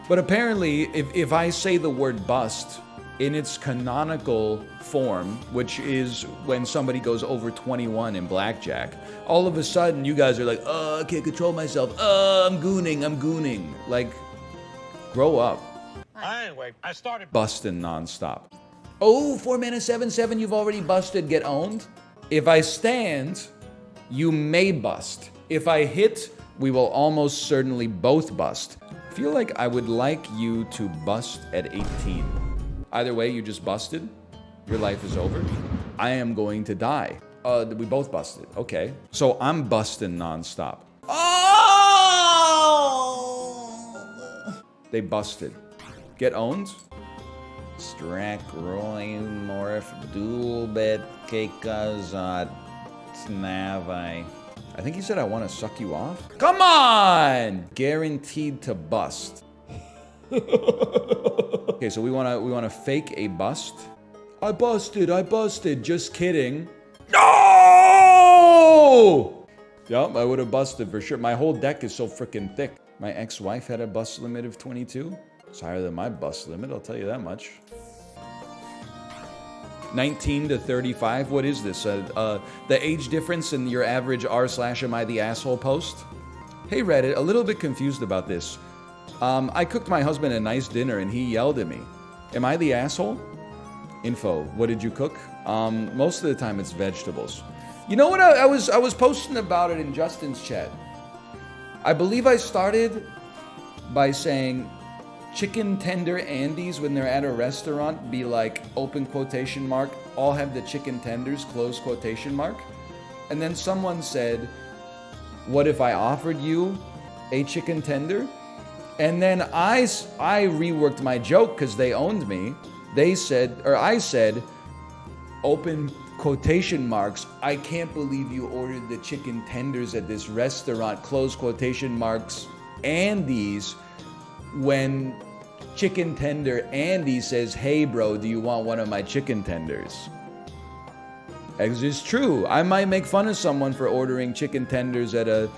But apparently, if I say the word bust in its canonical form, which is when somebody goes over 21 in blackjack, all of a sudden you guys are like, oh, I can't control myself. Oh, I'm gooning. Like, grow up. Anyway, I started Busting nonstop. Oh, 4 mana 7/7, you've already busted, get owned. If I stand, you may bust. If I hit, we will almost certainly both bust. I feel like I would like you to bust at 18. Either way, you just busted. Your life is over. I am going to die. We both busted. Okay. So I'm busting nonstop. Oh! They busted. Get owned. Strack, Roy, Morph, Dual Bet, Kekazot, Snavai. I think he said I want to suck you off. Come on! Guaranteed to bust. Okay, so we wanna fake a bust. I busted. Just kidding. No! Yup, I would have busted for sure. My whole deck is so freaking thick. My ex-wife had a bust limit of 22. It's higher than my bust limit, I'll tell you that much. 19 to 35, what is this? The age difference in your average r/am I the asshole post? Hey Reddit, a little bit confused about this. I cooked my husband a nice dinner and he yelled at me. Am I the asshole? Info, what did you cook? Most of the time it's vegetables. You know what, I was posting about it in Justin's chat. I believe I started by saying chicken tender Andes when they're at a restaurant be like open quotation mark, all have the chicken tenders, close quotation mark. And then someone said, what if I offered you a chicken tender? And then I reworked my joke because they owned me. I said, open quotation marks, I can't believe you ordered the chicken tenders at this restaurant, close quotation marks, Andes, when chicken tender Andy says, hey bro, do you want one of my chicken tenders? It's true. I might make fun of someone for ordering chicken tenders at a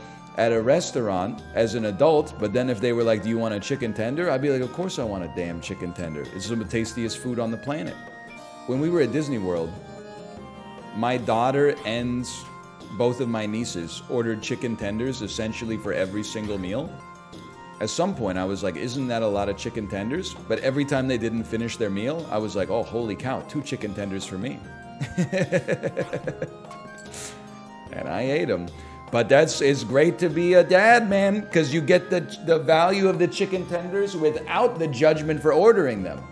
restaurant as an adult, but then if they were like, do you want a chicken tender? I'd be like, of course I want a damn chicken tender. It's some of the tastiest food on the planet. When we were at Disney World, my daughter and both of my nieces ordered chicken tenders essentially for every single meal. At some point, I was like, isn't that a lot of chicken tenders? But every time they didn't finish their meal, I was like, oh, holy cow, 2 chicken tenders for me. And I ate them. But it's great to be a dad, man, because you get the value of the chicken tenders without the judgment for ordering them.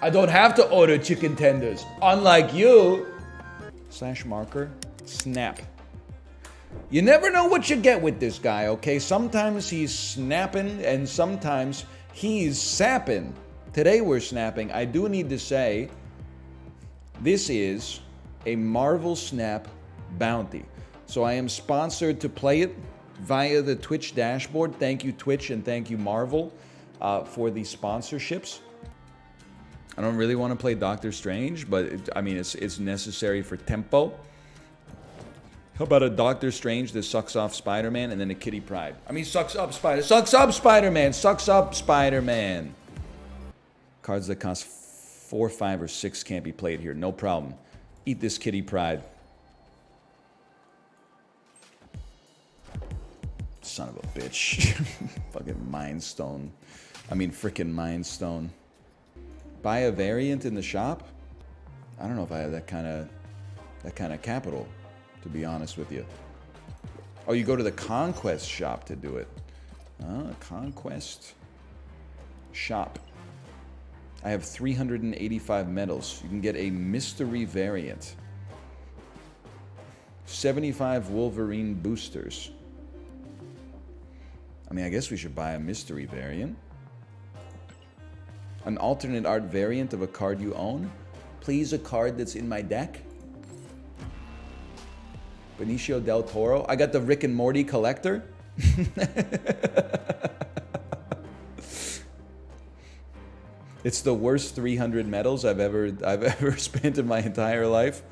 I don't have to order chicken tenders, unlike you. /marker, snap. You never know what you get with this guy, okay? Sometimes he's snapping and sometimes he's sapping. Today we're snapping. I do need to say, this is a Marvel Snap bounty. So I am sponsored to play it via the Twitch dashboard. Thank you, Twitch, and thank you, Marvel, for the sponsorships. I don't really want to play Doctor Strange, but it's necessary for tempo. How about a Doctor Strange that sucks off Spider-Man and then a Kitty Pryde? Sucks up Spider-Man, sucks up Spider-Man. Cards that cost 4, 5, or 6 can't be played here, no problem. Eat this Kitty Pryde. son of a bitch. Fucking Mind Stone. I mean, frickin' Mind Stone. Buy a variant in the shop? I don't know if I have that kind of capital, to be honest with you. Oh, you go to the Conquest shop to do it. Conquest shop. I have 385 medals. You can get a mystery variant. 75 Wolverine boosters. I mean, I guess we should buy a mystery variant. An alternate art variant of a card you own. Please, a card that's in my deck. Benicio del Toro. I got the Rick and Morty collector. It's the worst 300 medals I've ever spent in my entire life.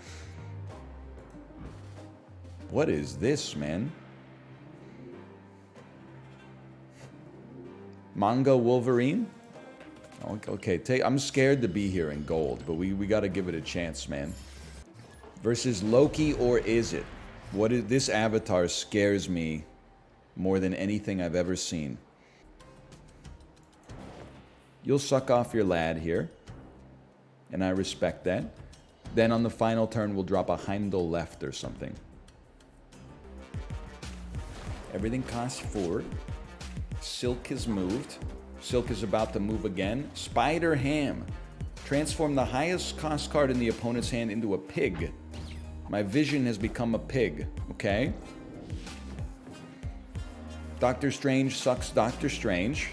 What is this, man? Manga Wolverine? Okay, I'm scared to be here in gold, but we got to give it a chance, man. Versus Loki, or is it? This avatar scares me more than anything I've ever seen. You'll suck off your lad here, and I respect that. Then on the final turn, we'll drop a Heimdall left or something. Everything costs 4. Silk is moved. Silk is about to move again. Spider Ham. Transform the highest cost card in the opponent's hand into a pig. My vision has become a pig, okay? Doctor Strange sucks Doctor Strange.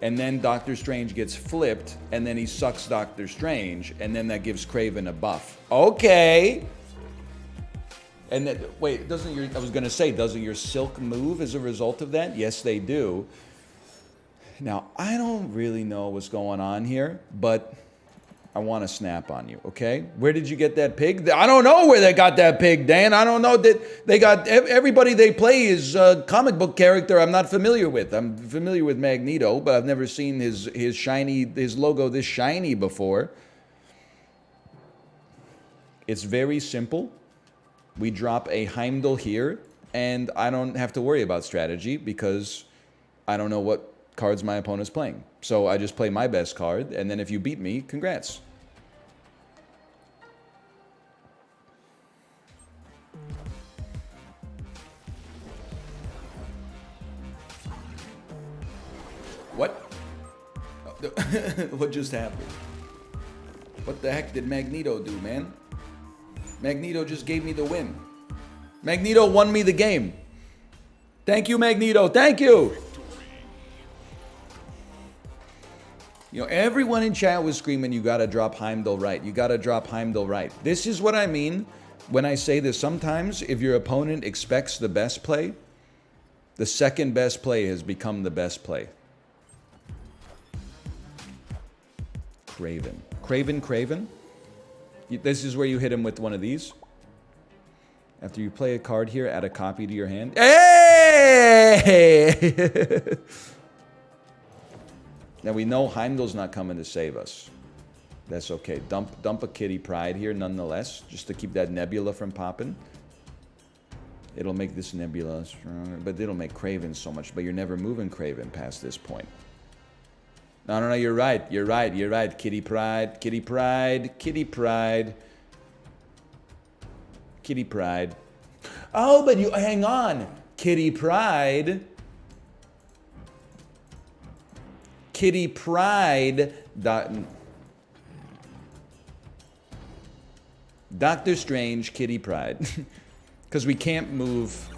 And then Doctor Strange gets flipped, and then he sucks Doctor Strange, and then that gives Kraven a buff. Okay! And then, wait, doesn't your Silk move as a result of that? Yes, they do. Now, I don't really know what's going on here, but I want to snap on you, okay? Where did you get that pig? I don't know where they got that pig, Dan. I don't know that they got... Everybody they play is a comic book character I'm not familiar with. I'm familiar with Magneto, but I've never seen his logo this shiny before. It's very simple. We drop a Heimdall here, and I don't have to worry about strategy because I don't know what cards my opponent's playing. So I just play my best card, and then if you beat me, congrats. What? What just happened? What the heck did Magneto do, man? Magneto just gave me the win. Magneto won me the game. Thank you, Magneto. Thank you. You know, everyone in chat was screaming, you gotta drop Heimdall right. You gotta drop Heimdall right. This is what I mean when I say this. Sometimes if your opponent expects the best play, the second best play has become the best play. Kraven. This is where you hit him with one of these. After you play a card here, add a copy to your hand. Hey! Now we know Heimdall's not coming to save us. That's okay. Dump a Kitty Pryde here nonetheless, just to keep that Nebula from popping. It'll make this Nebula stronger, but it'll make Kraven so much. But you're never moving Kraven past this point. No, you're right. You're right. Kitty Pryde. Oh, but you, hang on. Kitty Pryde. Doctor Strange, Kitty Pryde. Because we can't move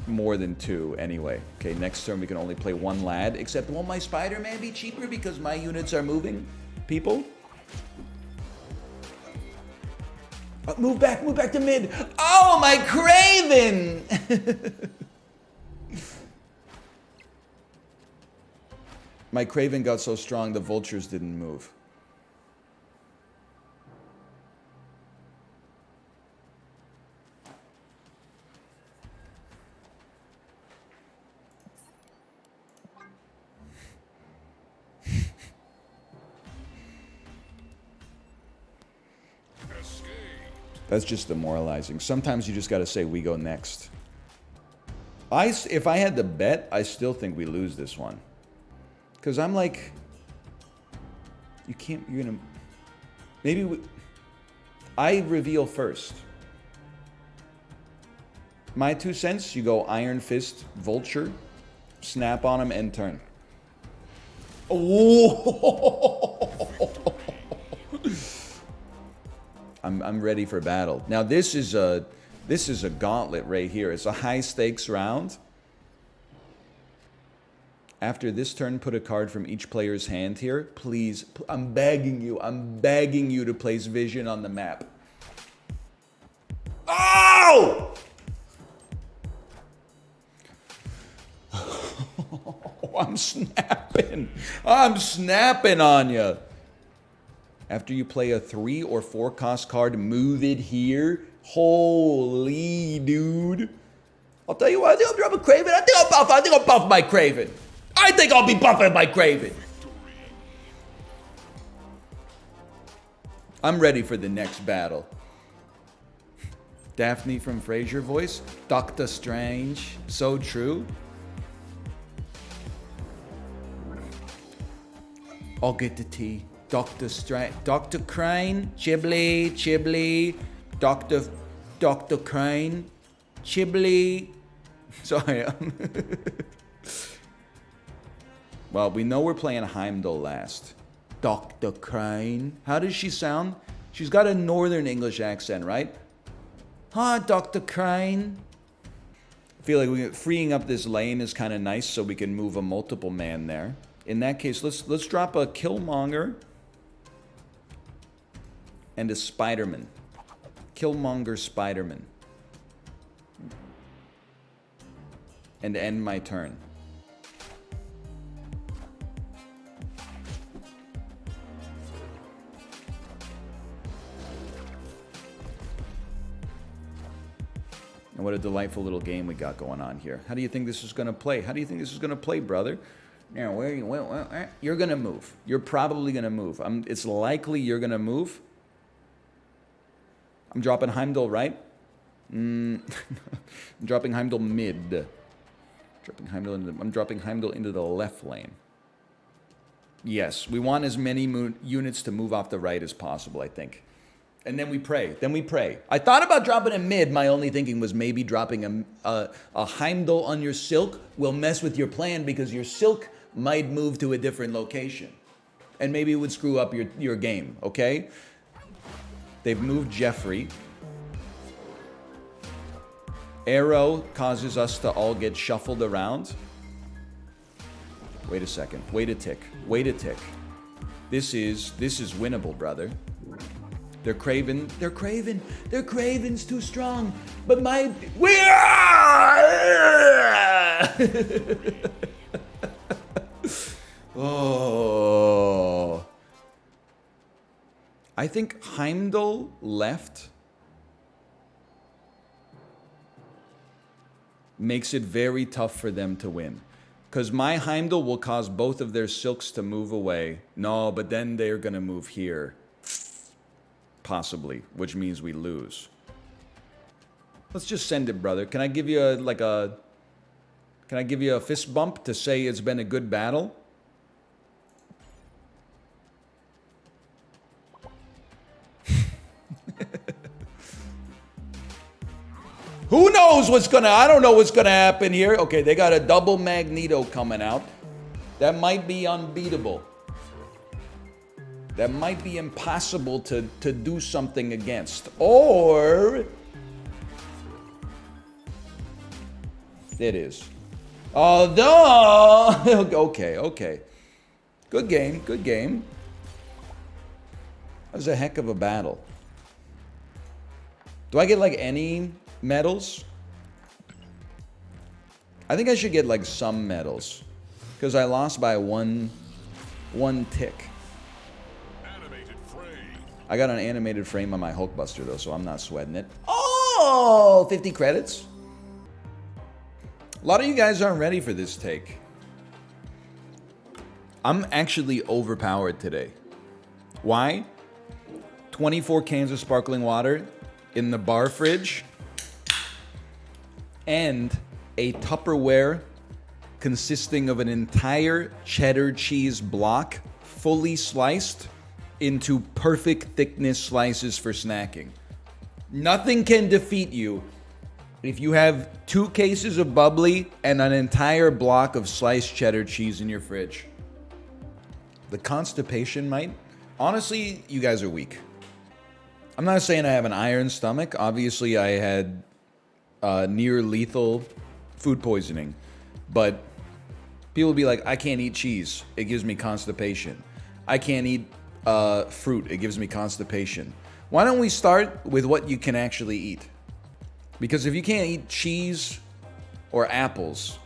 more than 2 anyway. Okay, next turn we can only play 1 lad. Except, won't my Spider-Man be cheaper because my units are moving people? Move back to mid. Oh, my Kraven! My Kraven got so strong the vultures didn't move. That's just demoralizing. Sometimes you just gotta say, we go next. If I had to bet, I still think we lose this one. Because I'm like, you can't, you're gonna, I reveal first. My 2 cents, you go Iron Fist, Vulture, snap on him, and turn. Oh! I'm ready for battle. Now this is a gauntlet right here. It's a high stakes round. After this turn, put a card from each player's hand here. Please, I'm begging you to place vision on the map. Oh! I'm snapping on you. After you play a 3 or 4 cost card, move it here. Holy dude. I'll tell you what, I think I'll drop a Craven. I think I'll buff my Craven. I think I'll be buffing my Craven. I'm ready for the next battle. Daphne from Frasier voice. Doctor Strange. So true. I'll get the tea. Doctor Strange. Dr. Crane. Chiblee. Dr. Crane. Chiblee. Sorry. Well, we know we're playing Heimdall last. Dr. Crane. How does she sound? She's got a northern English accent, right? Huh, Dr. Crane? I feel like freeing up this lane is kind of nice so we can move a multiple man there. In that case, let's drop a Killmonger and a Spider-Man. Killmonger Spider-Man. And end my turn. And what a delightful little game we got going on here. How do you think this is going to play? How do you think this is going to play, brother? Now, where you you're going to move. You're probably going to move. It's likely you're going to move. I'm dropping Heimdall right. I'm dropping Heimdall mid. I'm dropping Heimdall into the left lane. Yes, we want as many units to move off the right as possible, I think. And then we pray. I thought about dropping a mid. My only thinking was maybe dropping a Heimdall on your Silk will mess with your plan because your Silk might move to a different location. And maybe it would screw up your game, okay? They've moved Jeffrey. Arrow causes us to all get shuffled around. Wait a second. Wait a tick. This is winnable, brother. They're Craven's too strong. But oh. I think Heimdall left makes it very tough for them to win. Because my Heimdall will cause both of their Silks to move away. No, but then they're going to move here. Possibly, which means we lose. Let's just send it, brother. Can I give you a fist bump to say it's been a good battle? Who knows I don't know what's gonna happen here. Okay, they got a double Magneto coming out. That might be unbeatable. That might be impossible to do something against. Or it is. Although okay. Good game. That was a heck of a battle. Do I get like any medals? I think I should get like some medals. Because I lost by one tick. I got an animated frame on my Hulkbuster though, so I'm not sweating it. Oh, 50 credits. A lot of you guys aren't ready for this take. I'm actually overpowered today. Why? 24 cans of sparkling water in the bar fridge. And a Tupperware consisting of an entire cheddar cheese block, fully sliced into perfect thickness slices for snacking. Nothing can defeat you if you have 2 cases of bubbly and an entire block of sliced cheddar cheese in your fridge. The constipation might. Honestly, you guys are weak. I'm not saying I have an iron stomach. Obviously, I had near lethal food poisoning. But people be like, I can't eat cheese. It gives me constipation. I can't eat fruit. It gives me constipation. Why don't we start with what you can actually eat? Because if you can't eat cheese or apples,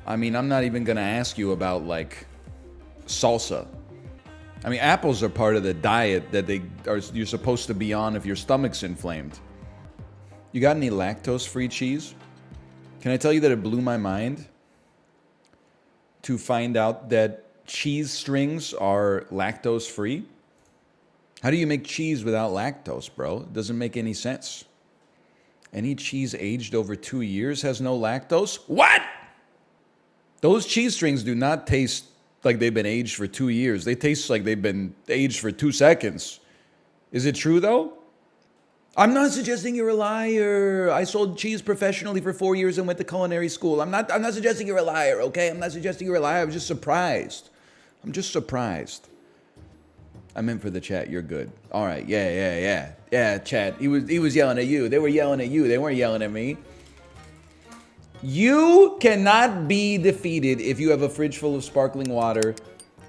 I mean, I'm not even going to ask you about, like, salsa. I mean, apples are part of the diet that you're supposed to be on if your stomach's inflamed. You got any lactose-free cheese? Can I tell you that it blew my mind to find out that cheese strings are lactose-free? How do you make cheese without lactose, bro? It doesn't make any sense. Any cheese aged over 2 years has no lactose? What? Those cheese strings do not taste like they've been aged for 2 years. They taste like they've been aged for 2 seconds. Is it true, though? I'm not suggesting you're a liar. I sold cheese professionally for 4 years and went to culinary school. I'm not suggesting you're a liar, okay? I'm not suggesting you're a liar. I'm just surprised. I meant for the chat. You're good. All right. Yeah. Yeah, chat. He was yelling at you. They were yelling at you. They weren't yelling at me. You cannot be defeated if you have a fridge full of sparkling water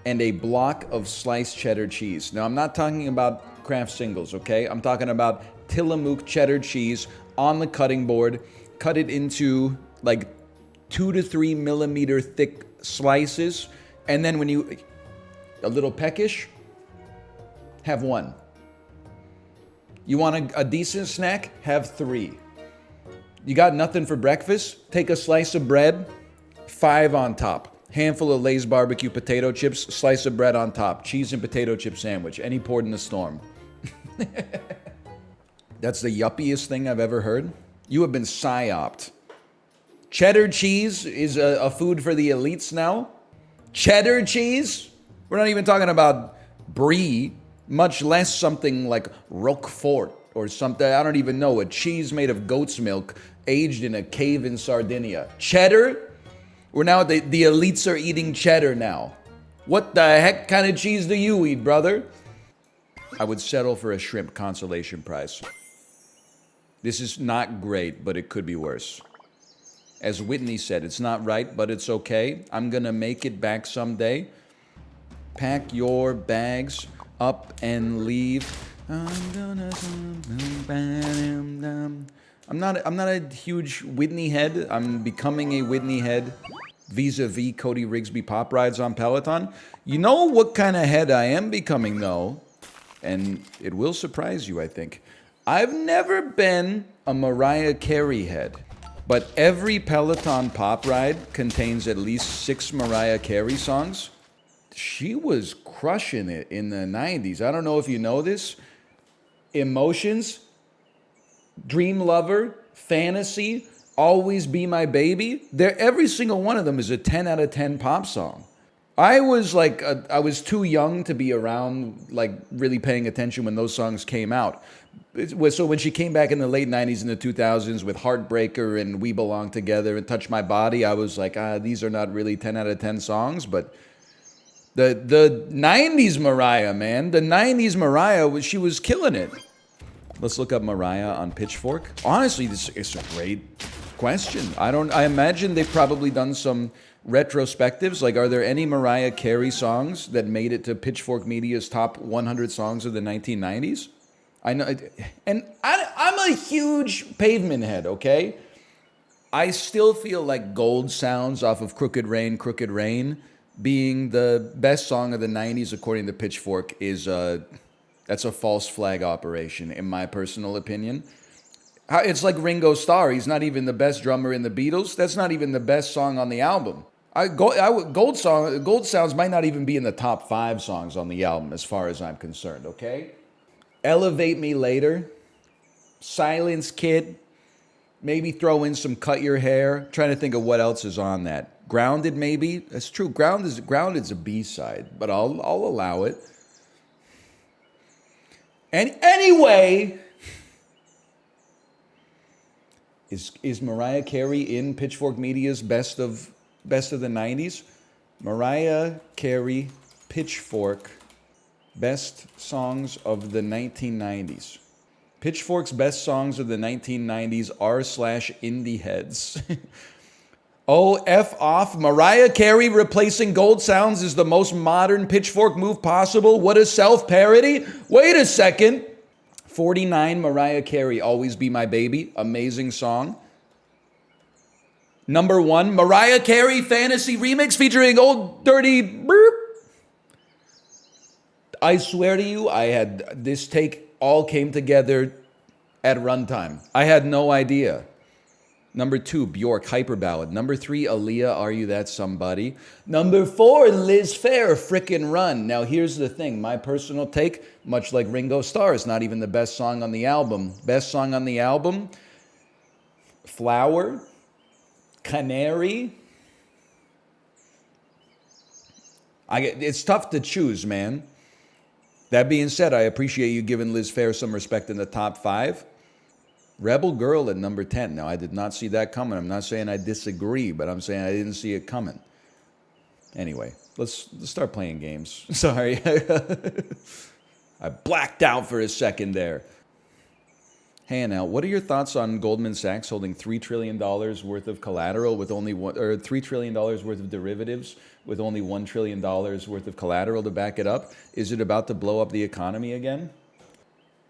and a block of sliced cheddar cheese. Now, I'm not talking about Kraft singles, okay? I'm talking about Tillamook cheddar cheese on the cutting board. Cut it into like 2 to 3 millimeter thick slices. And then when you, a little peckish, have 1. You want a decent snack? Have 3. You got nothing for breakfast? Take a slice of bread, 5 on top. Handful of Lay's barbecue potato chips, slice of bread on top. Cheese and potato chip sandwich. Any port in the storm. That's the yuppiest thing I've ever heard. You have been psyoped. Cheddar cheese is a food for the elites now. Cheddar cheese? We're not even talking about brie, much less something like Roquefort or something. I don't even know. A cheese made of goat's milk aged in a cave in Sardinia. Cheddar? We're now, the elites are eating cheddar now. What the heck kind of cheese do you eat, brother? I would settle for a shrimp consolation prize. This is not great, but it could be worse. As Whitney said, it's not right, but it's okay. I'm gonna make it back someday. Pack your bags up and leave. I'm not a huge Whitney head. I'm becoming a Whitney head vis-a-vis Cody Rigsby pop rides on Peloton. You know what kind of head I am becoming, though? And it will surprise you, I think. I've never been a Mariah Carey head, but every Peloton pop ride contains at least 6 Mariah Carey songs. She was crushing it in the 90s. I don't know if you know this. Emotions, Dream Lover, Fantasy, Always Be My Baby. Every single one of them is a 10 out of 10 pop song. I was too young to be around, like, really paying attention when those songs came out. So when she came back in the late 90s and the 2000s with Heartbreaker and We Belong Together and Touch My Body, I was like, these are not really 10 out of 10 songs. But the 90s Mariah, man, the 90s Mariah, she was killing it. Let's look up Mariah on Pitchfork. Honestly, this is a great question. I imagine they've probably done some retrospectives. Like, are there any Mariah Carey songs that made it to Pitchfork Media's top 100 songs of the 1990s? I know, and I'm a huge Pavement head, okay? I still feel like Gold Sounds off of Crooked Rain being the best song of the 90s according to Pitchfork is that's a false flag operation, in my personal opinion. It's like Ringo Starr. He's not even the best drummer in the Beatles. That's not even the best song on the album. Gold Sounds might not even be in the top 5 songs on the album as far as I'm concerned, okay? Elevate Me Later, Silence Kid, Maybe throw in some Cut Your Hair. Trying to think of what else is on that. Grounded, maybe. That's true. Grounded's a B-side, but I'll allow it. And anyway, is Mariah Carey in Pitchfork Media's best of the 90s? Mariah Carey, Pitchfork, best songs of the 1990s. Pitchfork's best songs of the 1990s r/indie heads. Oh, F off. Mariah Carey replacing Gold Sounds is the most modern Pitchfork move possible. What a self-parody. Wait a second. 49, Mariah Carey, Always Be My Baby. Amazing song. Number 1, Mariah Carey Fantasy Remix featuring Old Dirty Burp. I swear to you, I had this take all came together at runtime. I had no idea. Number 2, Bjork, Hyper Ballad. Number 3, Aaliyah, Are You That Somebody? Number 4, Liz Phair, Frickin' Run. Now here's the thing, my personal take, much like Ringo Starr, is not even the best song on the album. Best song on the album, Flower, Canary. It's tough to choose, man. That being said, I appreciate you giving Liz Phair some respect in the top 5. Rebel Girl at number 10. Now, I did not see that coming. I'm not saying I disagree, but I'm saying I didn't see it coming. Anyway, let's start playing games. Sorry. I blacked out for a second there. Hey, now, what are your thoughts on Goldman Sachs holding $3 trillion worth of collateral with only one, or $3 trillion worth of derivatives with only $1 trillion worth of collateral to back it up? Is it about to blow up the economy again?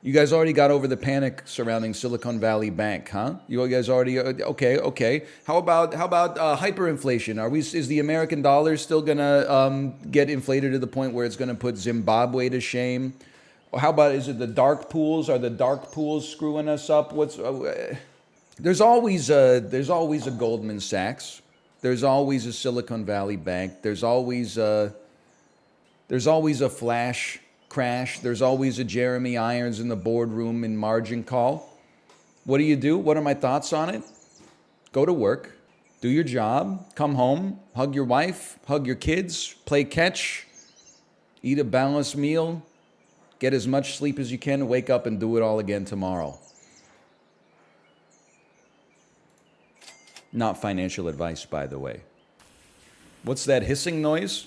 You guys already got over the panic surrounding Silicon Valley Bank, huh? You guys already okay. How about hyperinflation? Is the American dollar still gonna get inflated to the point where it's gonna put Zimbabwe to shame? Or how about, is it the dark pools? Are the dark pools screwing us up? There's always a Goldman Sachs. There's always a Silicon Valley Bank. There's always a flash crash. There's always a Jeremy Irons in the boardroom in margin call. What do? What are my thoughts on it? Go to work, do your job, come home, hug your wife, hug your kids, play catch, eat a balanced meal, get as much sleep as you can, wake up and do it all again tomorrow. Not financial advice, by the way. What's that hissing noise?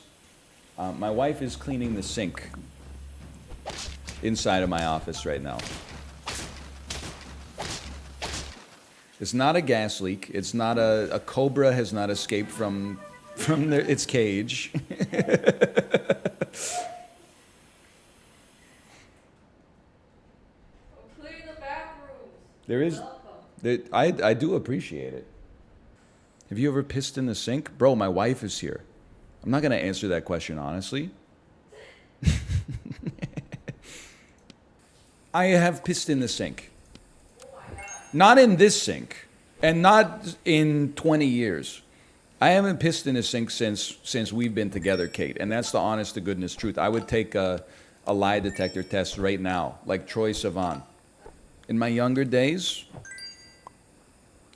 My wife is cleaning the sink inside of my office right now. It's not a gas leak. It's not a cobra has not escaped from its cage. There is, I do appreciate it. Have you ever pissed in the sink? Bro, my wife is here. I'm not going to answer that question honestly. I have pissed in the sink. Not in this sink, and not in 20 years. I haven't pissed in a sink since we've been together, Kate, and that's the honest to goodness truth. I would take a lie detector test right now, like Troye Sivan. In my younger days,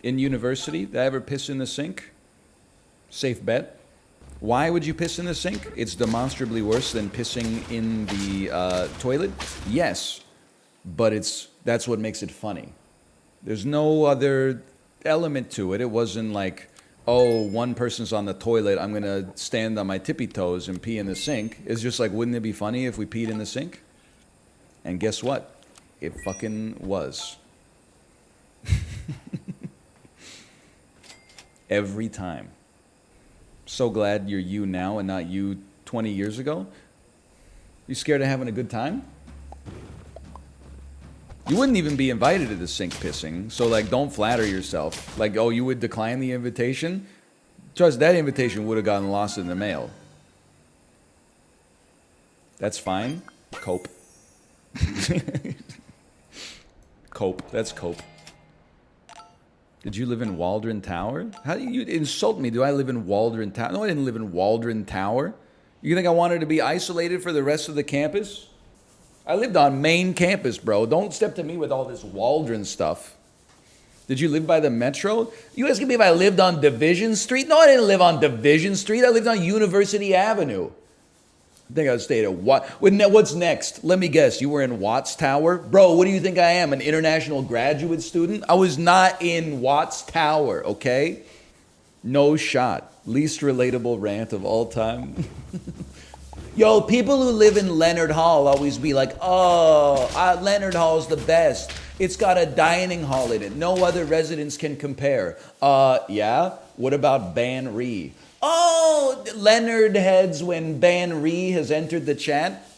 in university, did I ever piss in the sink? Safe bet. Why would you piss in the sink? It's demonstrably worse than pissing in the toilet? Yes, but that's what makes it funny. There's no other element to it. It wasn't like, oh, one person's on the toilet, I'm gonna stand on my tippy toes and pee in the sink. It's just like, wouldn't it be funny if we peed in the sink? And guess what? It fucking was. Every time. So glad you're you now and not you 20 years ago. You scared of having a good time? You wouldn't even be invited to the sink pissing, so like don't flatter yourself. Like, oh, you would decline the invitation? Trust, that invitation would have gotten lost in the mail. That's fine. Cope. Cope. That's cope. Did you live in Waldron Tower? How do you insult me? Do I live in Waldron Tower? No, I didn't live in Waldron Tower. You think I wanted to be isolated for the rest of the campus? I lived on main campus, bro. Don't step to me with all this Waldron stuff. Did you live by the metro? You asking me if I lived on Division Street? No, I didn't live on Division Street. I lived on University Avenue. I think I stayed at what's next? Let me guess. You were in Watts Tower? Bro, what do you think I am? An international graduate student? I was not in Watts Tower, okay? No shot. Least relatable rant of all time. Yo, people who live in Leonard Hall always be like, oh, Leonard Hall's the best. It's got a dining hall in it. No other residence can compare. Yeah? What about Ban Ree? Oh, Leonard heads when Ban Ree has entered the chat.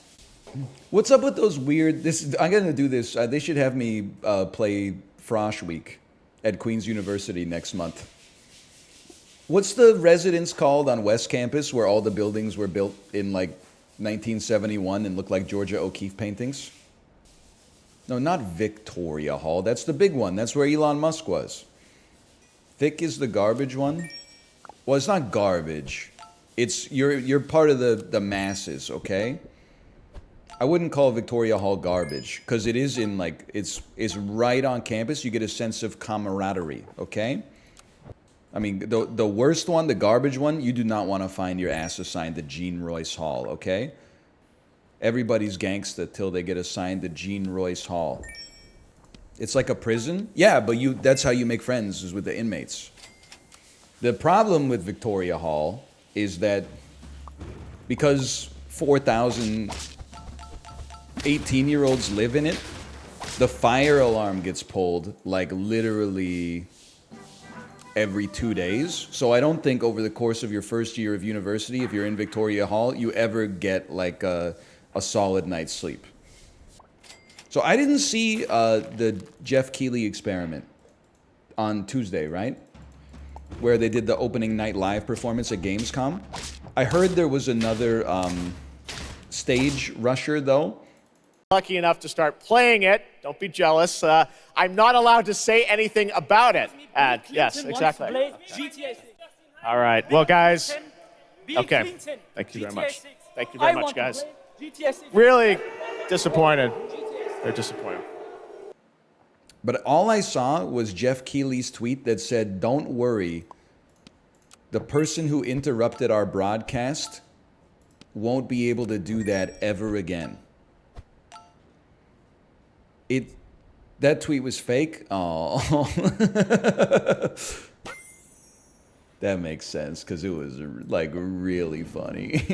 What's up with those weird... I'm going to do this. They should have me play Frosh Week at Queen's University next month. What's the residence called on West Campus where all the buildings were built in like 1971 and look like Georgia O'Keeffe paintings? No, not Victoria Hall. That's the big one. That's where Elon Musk was. Vic is the garbage one. Well, it's not garbage. It's you're part of the masses, okay? I wouldn't call Victoria Hall garbage because it is in like it's right on campus. You get a sense of camaraderie, okay? I mean, the worst one, the garbage one, you do not want to find your ass assigned to Jean Royce Hall, okay? Everybody's gangsta till they get assigned to Jean Royce Hall. It's like a prison. Yeah, but that's how you make friends, is with the inmates. The problem with Victoria Hall is that because 4,000 18-year-olds live in it, the fire alarm gets pulled like literally every 2 days. So I don't think over the course of your first year of university, if you're in Victoria Hall, you ever get like a solid night's sleep. So I didn't see the Jeff Keighley experiment on Tuesday, right? Where they did the opening night live performance at Gamescom. I heard there was another stage rusher, though. Lucky enough to start playing it. Don't be jealous. I'm not allowed to say anything about it. Yes, exactly. All right. Well, guys. Okay. Thank you very much. Thank you very much, guys. Really disappointed. They're disappointed. But all I saw was Jeff Keighley's tweet that said, "Don't worry, the person who interrupted our broadcast won't be able to do that ever again." That tweet was fake? Oh. That makes sense, because it was like really funny.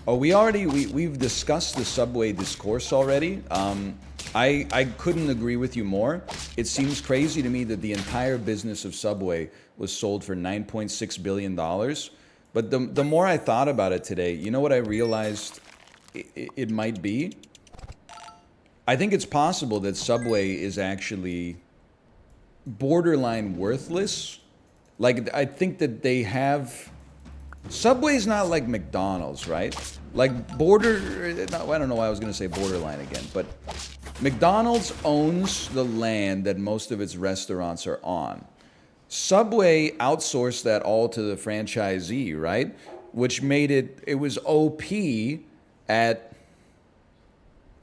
Oh, we've discussed the subway discourse already. I couldn't agree with you more. It seems crazy to me that the entire business of Subway was sold for $9.6 billion. But the more I thought about it today, you know what I realized it might be? I think it's possible that Subway is actually borderline worthless. Like, I think that they have... Subway's not like McDonald's, right? Like I don't know why I was going to say borderline again, but McDonald's owns the land that most of its restaurants are on. Subway outsourced that all to the franchisee, right? Which made it was OP at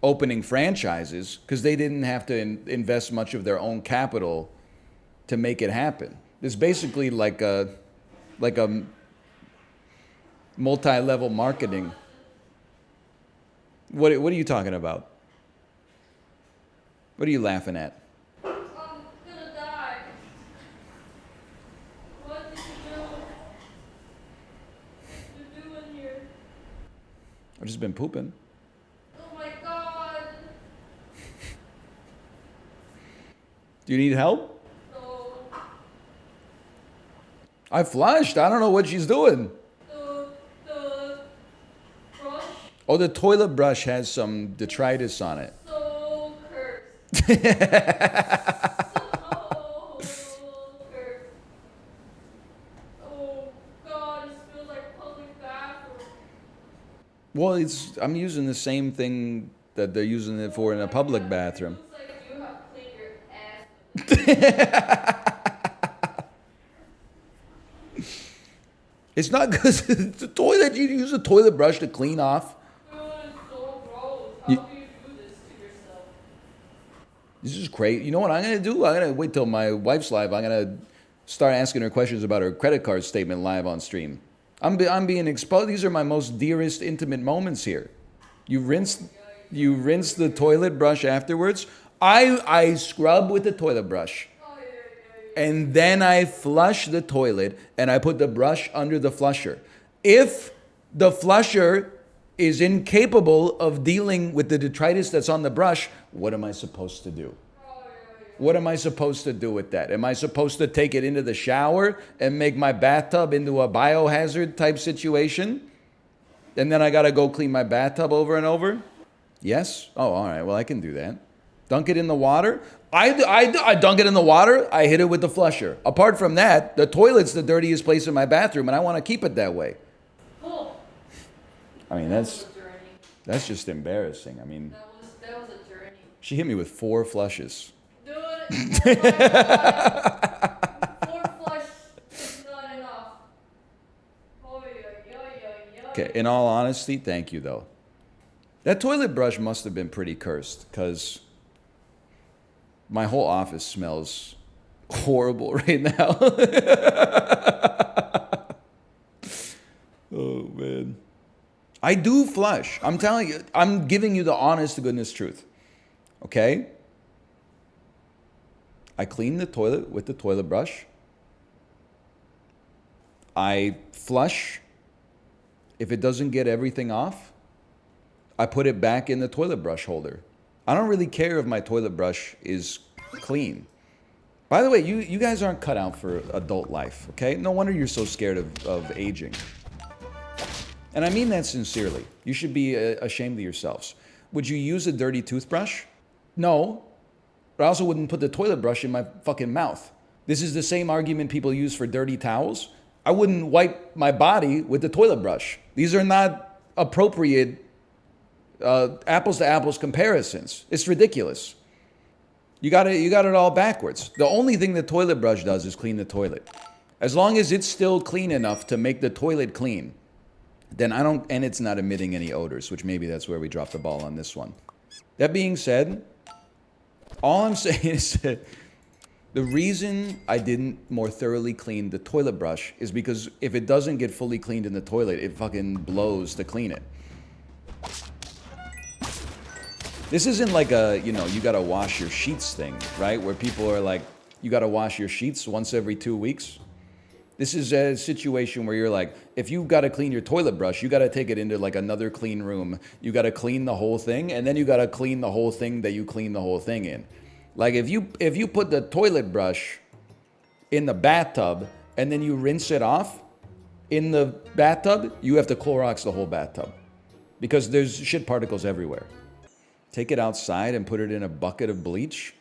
opening franchises because they didn't have to invest much of their own capital to make it happen. It's basically like a multi-level marketing. What are you talking about? What are you laughing at? I'm gonna die. What did you do? What did you do in here? I've just been pooping. Oh my god. Do you need help? No. I flushed. I don't know what she's doing. The brush Oh, the toilet brush has some detritus on it. so cursed. So cursed. Oh god, it smells like public bathroom. Well, I'm using the same thing that they're using it for in a public bathroom. It looks like you have cleaned your ass. It's not because the toilet. You use a toilet brush to clean off. Dude, it's so gross. You- How do you This is crazy. You know what I'm going to do? I'm going to wait till my wife's live. I'm going to start asking her questions about her credit card statement live on stream. I'm being exposed. These are my most dearest, intimate moments here. You rinse the toilet brush afterwards. I scrub with the toilet brush. And then I flush the toilet and I put the brush under the flusher. If the flusher is incapable of dealing with the detritus that's on the brush, what am I supposed to do? What am I supposed to do with that? Am I supposed to take it into the shower and make my bathtub into a biohazard type situation? And then I gotta go clean my bathtub over and over? Yes? Oh, all right, well, I can do that. Dunk it in the water? I dunk it in the water, I hit it with the flusher. Apart from that, the toilet's the dirtiest place in my bathroom and I wanna keep it that way. Cool. I mean, that's just embarrassing. I mean, That was a journey. she hit me with 4 flushes. Dude, oh my God. 4 flush is not enough. Oy, oy, oy, oy, oy. Okay, in all honesty, thank you though. That toilet brush must have been pretty cursed because my whole office smells horrible right now. Oh, man. I do flush. I'm telling you, I'm giving you the honest to goodness truth. Okay? I clean the toilet with the toilet brush. I flush. If it doesn't get everything off, I put it back in the toilet brush holder. I don't really care if my toilet brush is clean. By the way, you guys aren't cut out for adult life, okay? No wonder you're so scared of aging. And I mean that sincerely. You should be ashamed of yourselves. Would you use a dirty toothbrush? No. But I also wouldn't put the toilet brush in my fucking mouth. This is the same argument people use for dirty towels. I wouldn't wipe my body with the toilet brush. These are not appropriate apples to apples comparisons. It's ridiculous. You got it all backwards. The only thing the toilet brush does is clean the toilet. As long as it's still clean enough to make the toilet clean, then and it's not emitting any odors, which maybe that's where we dropped the ball on this one. That being said, all I'm saying is that the reason I didn't more thoroughly clean the toilet brush is because if it doesn't get fully cleaned in the toilet, it fucking blows to clean it. This isn't like a, you gotta wash your sheets thing, right? Where people are like, you gotta wash your sheets once every 2 weeks. This is a situation where you're like, if you gotta clean your toilet brush, you gotta take it into like another clean room. You gotta clean the whole thing, and then you gotta clean the whole thing that you clean the whole thing in. Like if you put the toilet brush in the bathtub and then you rinse it off in the bathtub, you have to Clorox the whole bathtub because there's shit particles everywhere. Take it outside and put it in a bucket of bleach.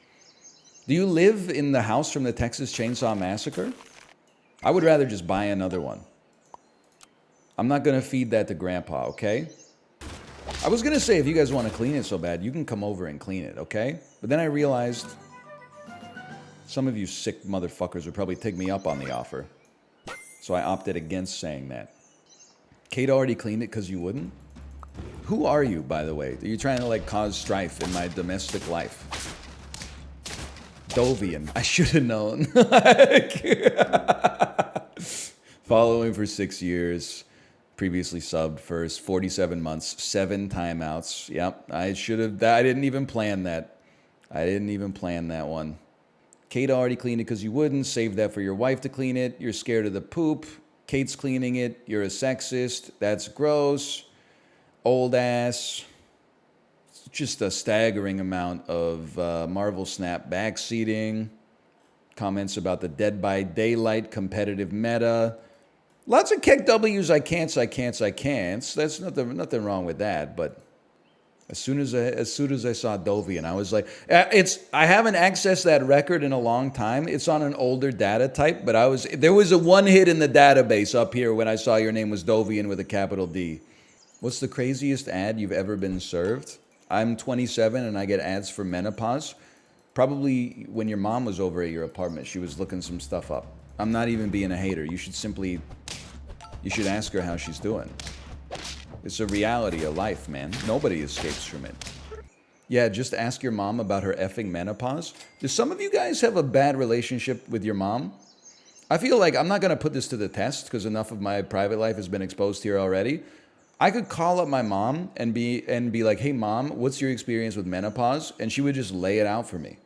Do you live in the house from the Texas Chainsaw Massacre? I would rather just buy another one. I'm not going to feed that to Grandpa, okay? I was going to say, if you guys want to clean it so bad, you can come over and clean it, okay? But then I realized some of you sick motherfuckers would probably take me up on the offer. So I opted against saying that. Kate already cleaned it because you wouldn't? Who are you, by the way? Are you trying to, like, cause strife in my domestic life? Dovian. I should have known. Following for 6 years. Previously subbed first. 47 months. 7 timeouts. Yep. I should have. I didn't even plan that. I didn't even plan that one. Kate already cleaned it because you wouldn't. Save that for your wife to clean it. You're scared of the poop. Kate's cleaning it. You're a sexist. That's gross. Old ass. Just a staggering amount of Marvel Snap backseating. Comments about the Dead by Daylight competitive meta. Lots of kick W's. I can't. That's nothing wrong with that. But as soon as I saw Dovian, I was like, I haven't accessed that record in a long time. It's on an older data type, but there was a one hit in the database up here when I saw your name was Dovian with a capital D. What's the craziest ad you've ever been served? I'm 27 and I get ads for menopause. Probably when your mom was over at your apartment, she was looking some stuff up. I'm not even being a hater. You should ask her how she's doing. It's a reality of life, man. Nobody escapes from it. Yeah, just ask your mom about her effing menopause. Do some of you guys have a bad relationship with your mom? I feel like I'm not going to put this to the test because enough of my private life has been exposed here already. I could call up my mom and be like, "Hey mom, what's your experience with menopause?" And she would just lay it out for me.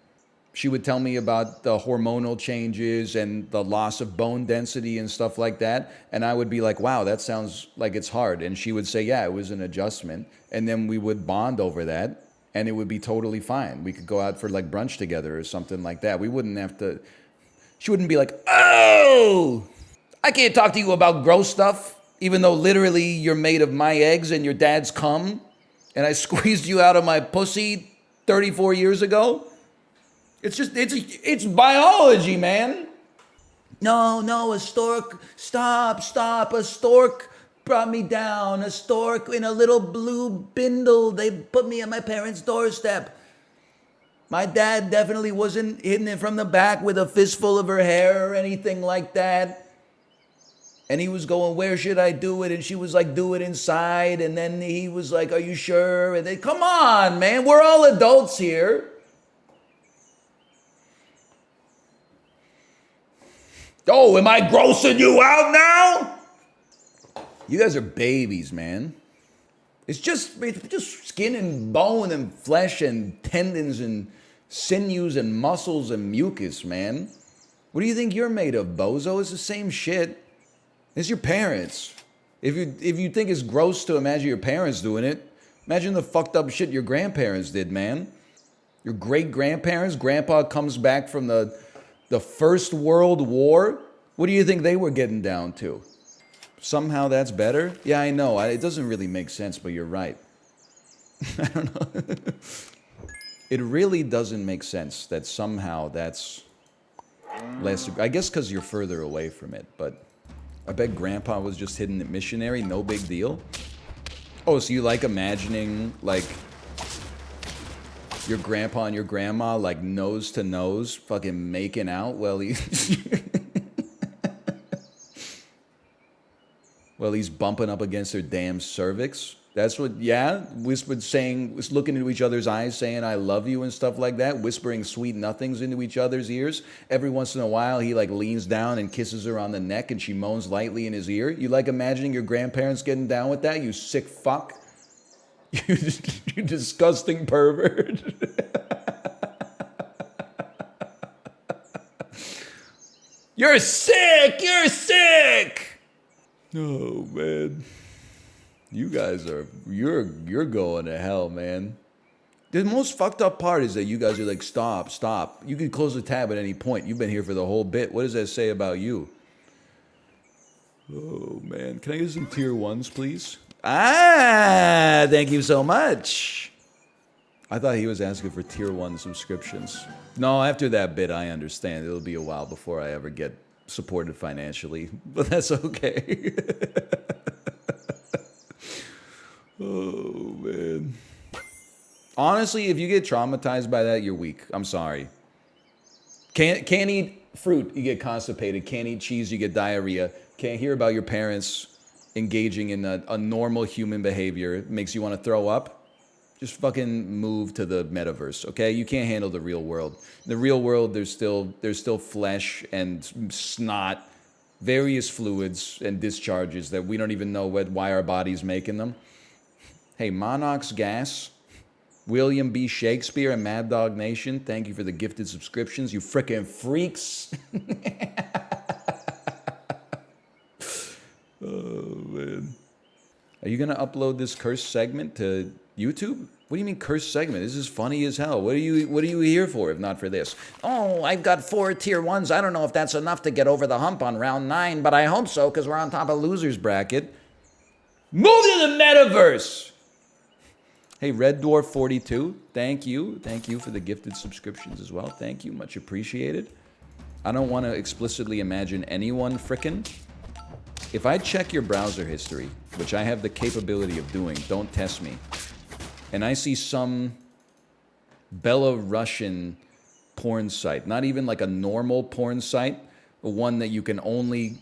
She would tell me about the hormonal changes and the loss of bone density and stuff like that. And I would be like, "Wow, that sounds like it's hard." And she would say, "Yeah, it was an adjustment." And then we would bond over that and it would be totally fine. We could go out for like brunch together or something like that. We wouldn't have to, she wouldn't be like, "Oh, I can't talk to you about gross stuff, even though literally you're made of my eggs and your dad's cum, and I squeezed you out of my pussy 34 years ago." It's just, it's biology, man. No, a stork, stop, a stork brought me down. A stork in a little blue bindle. They put me on my parents' doorstep. My dad definitely wasn't hitting it from the back with a fistful of her hair or anything like that. And he was going, "Where should I do it?" And she was like, "Do it inside." And then he was like, "Are you sure?" And then, come on, man, we're all adults here. Oh, am I grossing you out now? You guys are babies, man. It's just skin and bone and flesh and tendons and sinews and muscles and mucus, man. What do you think you're made of, bozo? It's the same shit. It's your parents. If you think it's gross to imagine your parents doing it, imagine the fucked up shit your grandparents did, man. Your great-grandparents, grandpa comes back from the First World War. What do you think they were getting down to? Somehow that's better? Yeah, I know. It doesn't really make sense, but you're right. I don't know. It really doesn't make sense that somehow that's less... I guess because you're further away from it, but I bet grandpa was just hidden at missionary, no big deal. Oh, so you like imagining, like, your grandpa and your grandma, like, nose to nose, fucking making out while he's bumping up against their damn cervix? That's what, yeah? Whispered saying, was looking into each other's eyes, saying, "I love you," and stuff like that, whispering sweet nothings into each other's ears. Every once in a while, he, like, leans down and kisses her on the neck, and she moans lightly in his ear. You like imagining your grandparents getting down with that, you sick fuck? You disgusting pervert. You're sick! You're sick! Oh, man. You guys are, you're going to hell, man. The most fucked up part is that you guys are like, stop. You can close the tab at any point. You've been here for the whole bit. What does that say about you? Oh, man. Can I get some tier 1s, please? Ah, thank you so much. I thought he was asking for tier 1 subscriptions. No, after that bit, I understand. It'll be a while before I ever get supported financially, but that's okay. Oh, man. Honestly, if you get traumatized by that, you're weak. I'm sorry. Can't eat fruit, you get constipated. Can't eat cheese, you get diarrhea. Can't hear about your parents engaging in a normal human behavior. It makes you want to throw up. Just fucking move to the metaverse, okay? You can't handle the real world. In the real world, there's still flesh and snot, various fluids and discharges that we don't even know why our body's making them. Hey, Monarch's Gas, William B. Shakespeare, and Mad Dog Nation, thank you for the gifted subscriptions, you frickin' freaks. Oh, man. Are you going to upload this cursed segment to YouTube? What do you mean cursed segment? This is funny as hell. What are you here for if not for this? Oh, I've got 4 tier 1s. I don't know if that's enough to get over the hump on round 9, but I hope so because we're on top of losers bracket. Move to the metaverse! Hey, Red Dwarf 42, thank you. Thank you for the gifted subscriptions as well. Thank you, much appreciated. I don't want to explicitly imagine anyone frickin'. If I check your browser history, which I have the capability of doing, don't test me, and I see some Belarusian porn site, not even like a normal porn site, one that you can only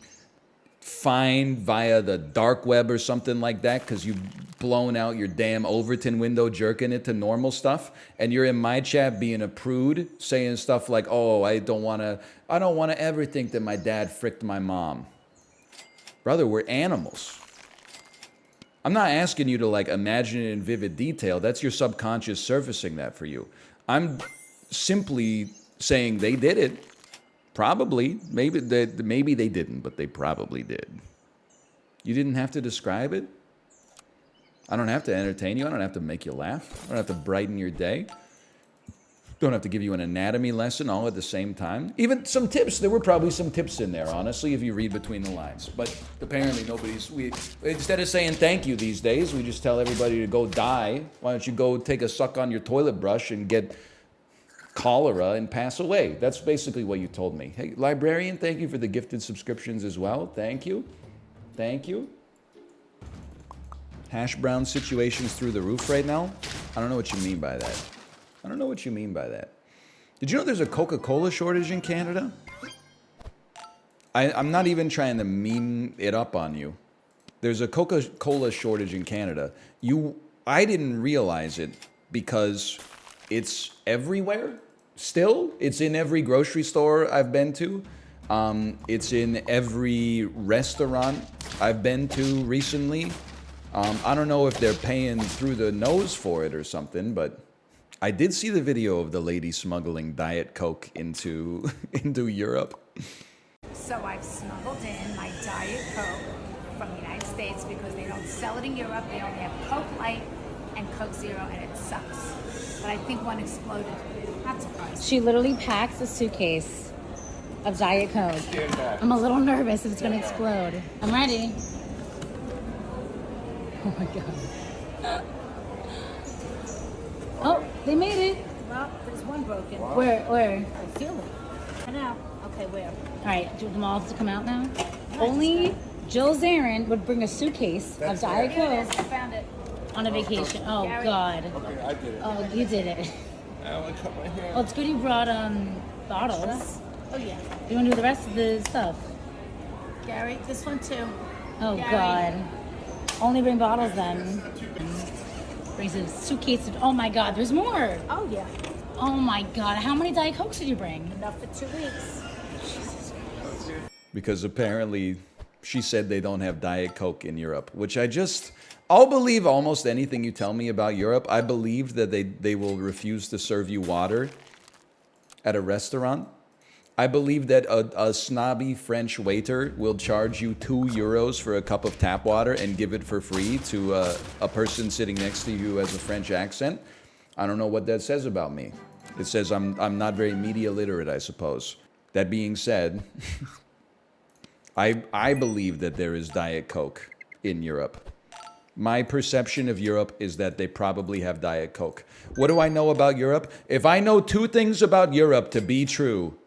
fined via the dark web or something like that because you've blown out your damn Overton window, jerking it to normal stuff, and you're in my chat being a prude, saying stuff like, "Oh, I don't want to ever think that my dad fricked my mom." Brother, we're animals. I'm not asking you to like imagine it in vivid detail. That's your subconscious surfacing that for you. I'm simply saying they did it. Probably. Maybe they didn't, but they probably did. You didn't have to describe it. I don't have to entertain you. I don't have to make you laugh. I don't have to brighten your day. Don't have to give you an anatomy lesson all at the same time. Even some tips. There were probably some tips in there, honestly, if you read between the lines. But apparently instead of saying thank you these days, we just tell everybody to go die. Why don't you go take a suck on your toilet brush and get cholera and pass away? That's basically what you told me. Hey, librarian, thank you for the gifted subscriptions as well. Thank you. Thank you. Hash brown situations through the roof right now? I don't know what you mean by that. I don't know what you mean by that. Did you know there's a Coca-Cola shortage in Canada? I'm not even trying to meme it up on you. There's a Coca-Cola shortage in Canada. I didn't realize it because it's everywhere still. It's in every grocery store I've been to. It's in every restaurant I've been to recently. I don't know if they're paying through the nose for it or something, but I did see the video of the lady smuggling Diet Coke into Europe. So I've smuggled in my Diet Coke from the United States because they don't sell it in Europe. They only have Coke Light and Coke Zero, and it sucks. But I think one exploded. Not surprised. She literally packs a suitcase of Diet Coke. I'm a little nervous if it's gonna explode. I'm ready. Oh my god. Oh, they made it. Well, there's one broken. Wow. Where? I feel it. I know. Okay, where? All right, do you want them all to come out now? Only Jill Zarin would bring a suitcase of Diet Here it is. Coke I found it. on a vacation. Oh Gary. god. Okay, I did it. Oh, you did it. I want to cut my hair. Well, it's good you brought bottles. Oh yeah. You want to do the rest of the stuff? Gary, this one too. Oh Gary. god. Only bring bottles then. Brings a suitcase of, oh my god, there's more. Oh yeah. Oh my god, how many Diet Cokes did you bring? Enough for 2 weeks. Because apparently she said they don't have Diet Coke in Europe, which I'll believe almost anything you tell me about Europe. I believe that they will refuse to serve you water at a restaurant. I believe that a snobby French waiter will charge you €2 for a cup of tap water and give it for free to a person sitting next to you who has a French accent. I don't know what that says about me. It says I'm not very media literate, I suppose. That being said, I believe that there is Diet Coke in Europe. My perception of Europe is that they probably have Diet Coke. What do I know about Europe? If I know 2 things about Europe to be true,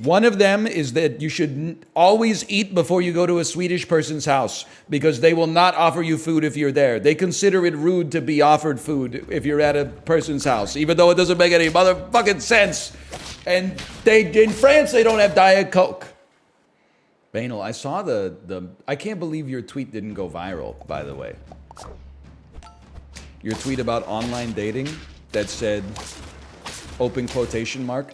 one of them is that you should always eat before you go to a Swedish person's house because they will not offer you food if you're there. They consider it rude to be offered food if you're at a person's house, even though it doesn't make any motherfucking sense. And in France, they don't have Diet Coke. Banal, I saw I can't believe your tweet didn't go viral, by the way. Your tweet about online dating that said, open quotation mark,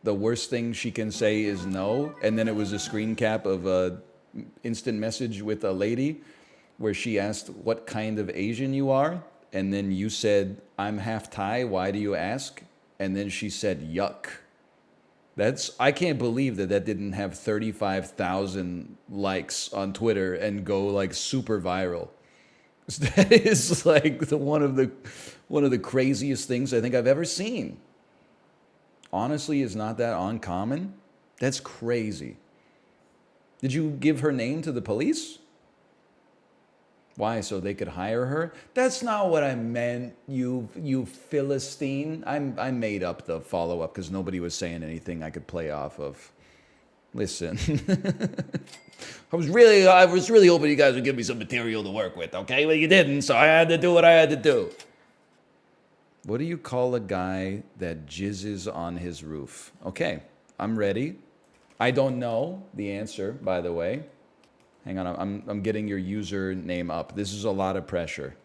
the worst thing she can say is no, and then it was a screen cap of a instant message with a lady where she asked what kind of Asian you are, and then you said, I'm half Thai, why do you ask? And then she said, yuck. I can't believe that didn't have 35,000 likes on Twitter and go like super viral. That is like one of the craziest things I think I've ever seen. Honestly, is not that uncommon. That's crazy. Did you give her name to the police? Why, so they could hire her? That's not what I meant, you Philistine. I made up the follow-up because nobody was saying anything I could play off of. Listen. I was really hoping you guys would give me some material to work with, okay? Well, you didn't, so I had to do what I had to do. What do you call a guy that jizzes on his roof? Okay, I'm ready. I don't know the answer, by the way. Hang on, I'm getting your username up. This is a lot of pressure.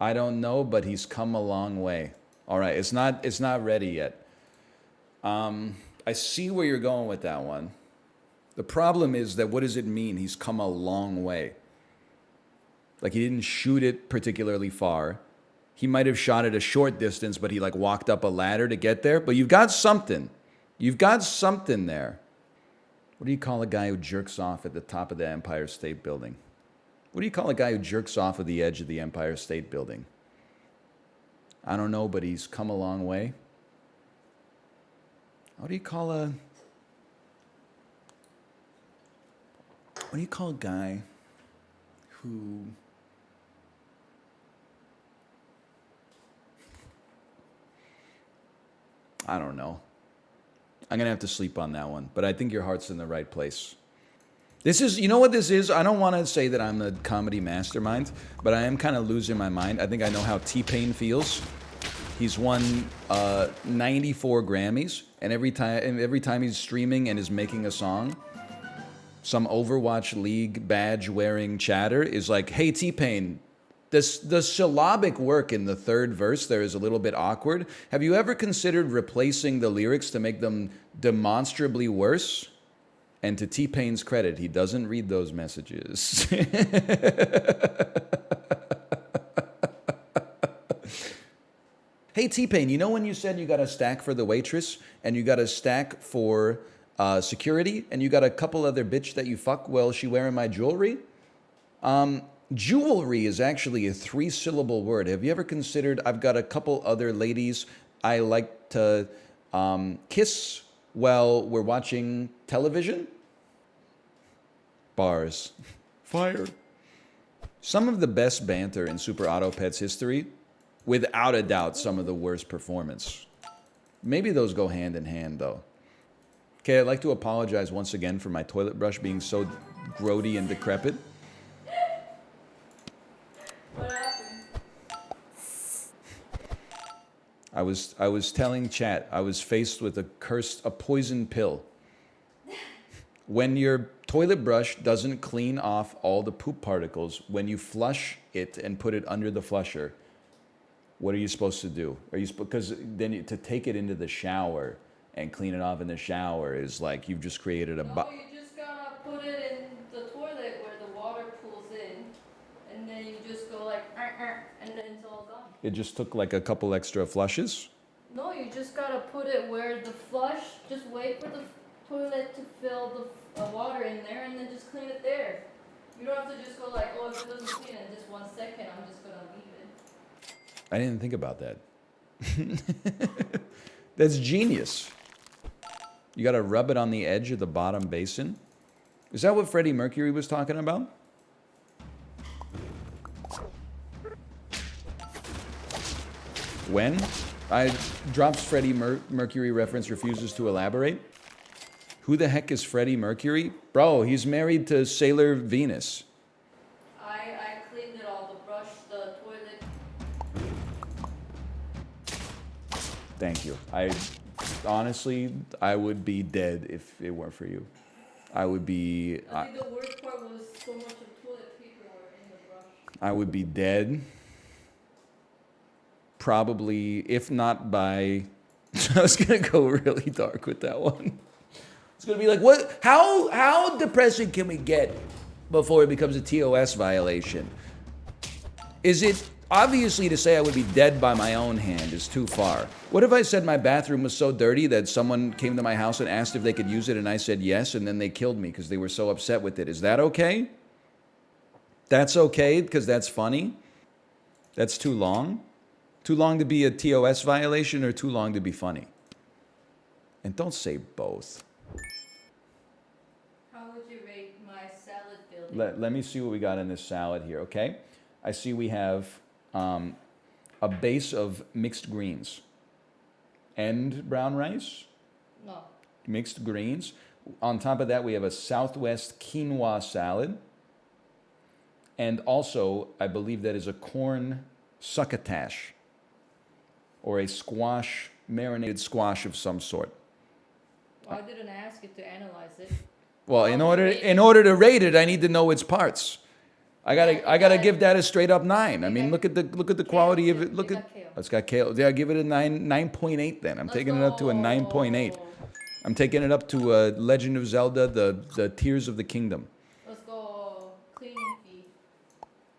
I don't know, but he's come a long way. All right, it's not ready yet. I see where you're going with that one. The problem is that what does it mean? He's come a long way. Like he didn't shoot it particularly far. He might have shot it a short distance, but he like walked up a ladder to get there. But you've got something. You've got something there. What do you call a guy who jerks off at the top of the Empire State Building? What do you call a guy who jerks off at the edge of the Empire State Building? I don't know, but he's come a long way. What do you call a guy who... I don't know. I'm going to have to sleep on that one, but I think your heart's in the right place. This is, you know what this is? I don't want to say that I'm the comedy mastermind, but I am kind of losing my mind. I think I know how T-Pain feels. He's won 94 Grammys, and every time he's streaming and is making a song, some Overwatch League badge wearing chatter is like, "Hey T-Pain, the syllabic work in the third verse there is a little bit awkward. Have you ever considered replacing the lyrics to make them demonstrably worse?" And to T-Pain's credit, he doesn't read those messages. Hey T-Pain, you know when you said you got a stack for the waitress and you got a stack for security and you got a couple other bitch that you fuck while she wearing my jewelry? Jewelry is actually a 3-syllable word. Have you ever considered I've got a couple other ladies I like to kiss while we're watching television? Bars. Fire. Some of the best banter in Super Auto Pets history, without a doubt, some of the worst performance. Maybe those go hand in hand, though. Okay, I'd like to apologize once again for my toilet brush being so grody and decrepit. What happened? I was telling chat, I was faced with a poison pill. When your toilet brush doesn't clean off all the poop particles, when you flush it and put it under the flusher, what are you supposed to do? Because then to take it into the shower and clean it off in the shower is like you've just created a... No, you just gotta put it in the toilet where the water pools in, and then you just go like, and then it's all gone. It just took like a couple extra flushes? No, you just gotta put it where the flush, just wait for the toilet to fill the water in there, and then just clean it there. You don't have to just go like, oh, if it doesn't clean in just 1 second, I'm just gonna leave it. I didn't think about that. That's genius. You got to rub it on the edge of the bottom basin. Is that what Freddie Mercury was talking about? When? I drops Freddie Mercury reference, refuses to elaborate. Who the heck is Freddie Mercury? Bro, he's married to Sailor Venus. I cleaned it all, the brush, the toilet. Thank you. Honestly, I would be dead if it weren't for you. I would be... I think the worst part was so much of toilet paper were in the brush. I would be dead. Probably, if not by... I was going to go really dark with that one. It's going to be like, what? How depressing can we get before it becomes a TOS violation? Is it... Obviously, to say I would be dead by my own hand is too far. What if I said my bathroom was so dirty that someone came to my house and asked if they could use it and I said yes, and then they killed me because they were so upset with it? Is that okay? That's okay because that's funny? That's too long? Too long to be a TOS violation or too long to be funny? And don't say both. How would you rate my salad building? Let me see what we got in this salad here, okay? I see we have... a base of mixed greens and brown rice. No. Mixed greens. On top of that, we have a Southwest quinoa salad. And also, I believe that is a corn succotash or a squash, marinated squash of some sort. Well, I didn't ask you to analyze it. Well, in order to rate it, I need to know its parts. I gotta give that a straight up 9. I mean, look at the quality of it. Look at it's got kale. Yeah, give it a 9.8 then. I'm taking it up to a 9.8. I'm taking it up to Legend of Zelda, the Tears of the Kingdom. Let's go cleaning fee.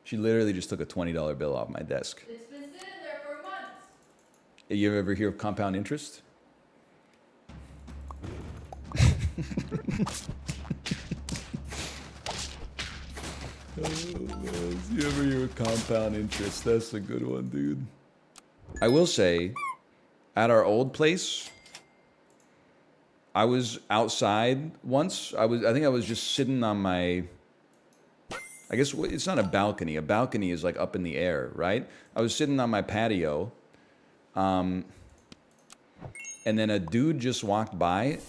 She literally just took a $20 bill off my desk. It's been sitting there for months. You ever hear of compound interest? You ever hear of compound interest? That's a good one, dude. I will say, at our old place, I was outside once. I think I was just sitting on my, I guess it's not a balcony. A balcony is like up in the air, right? I was sitting on my patio, and then a dude just walked by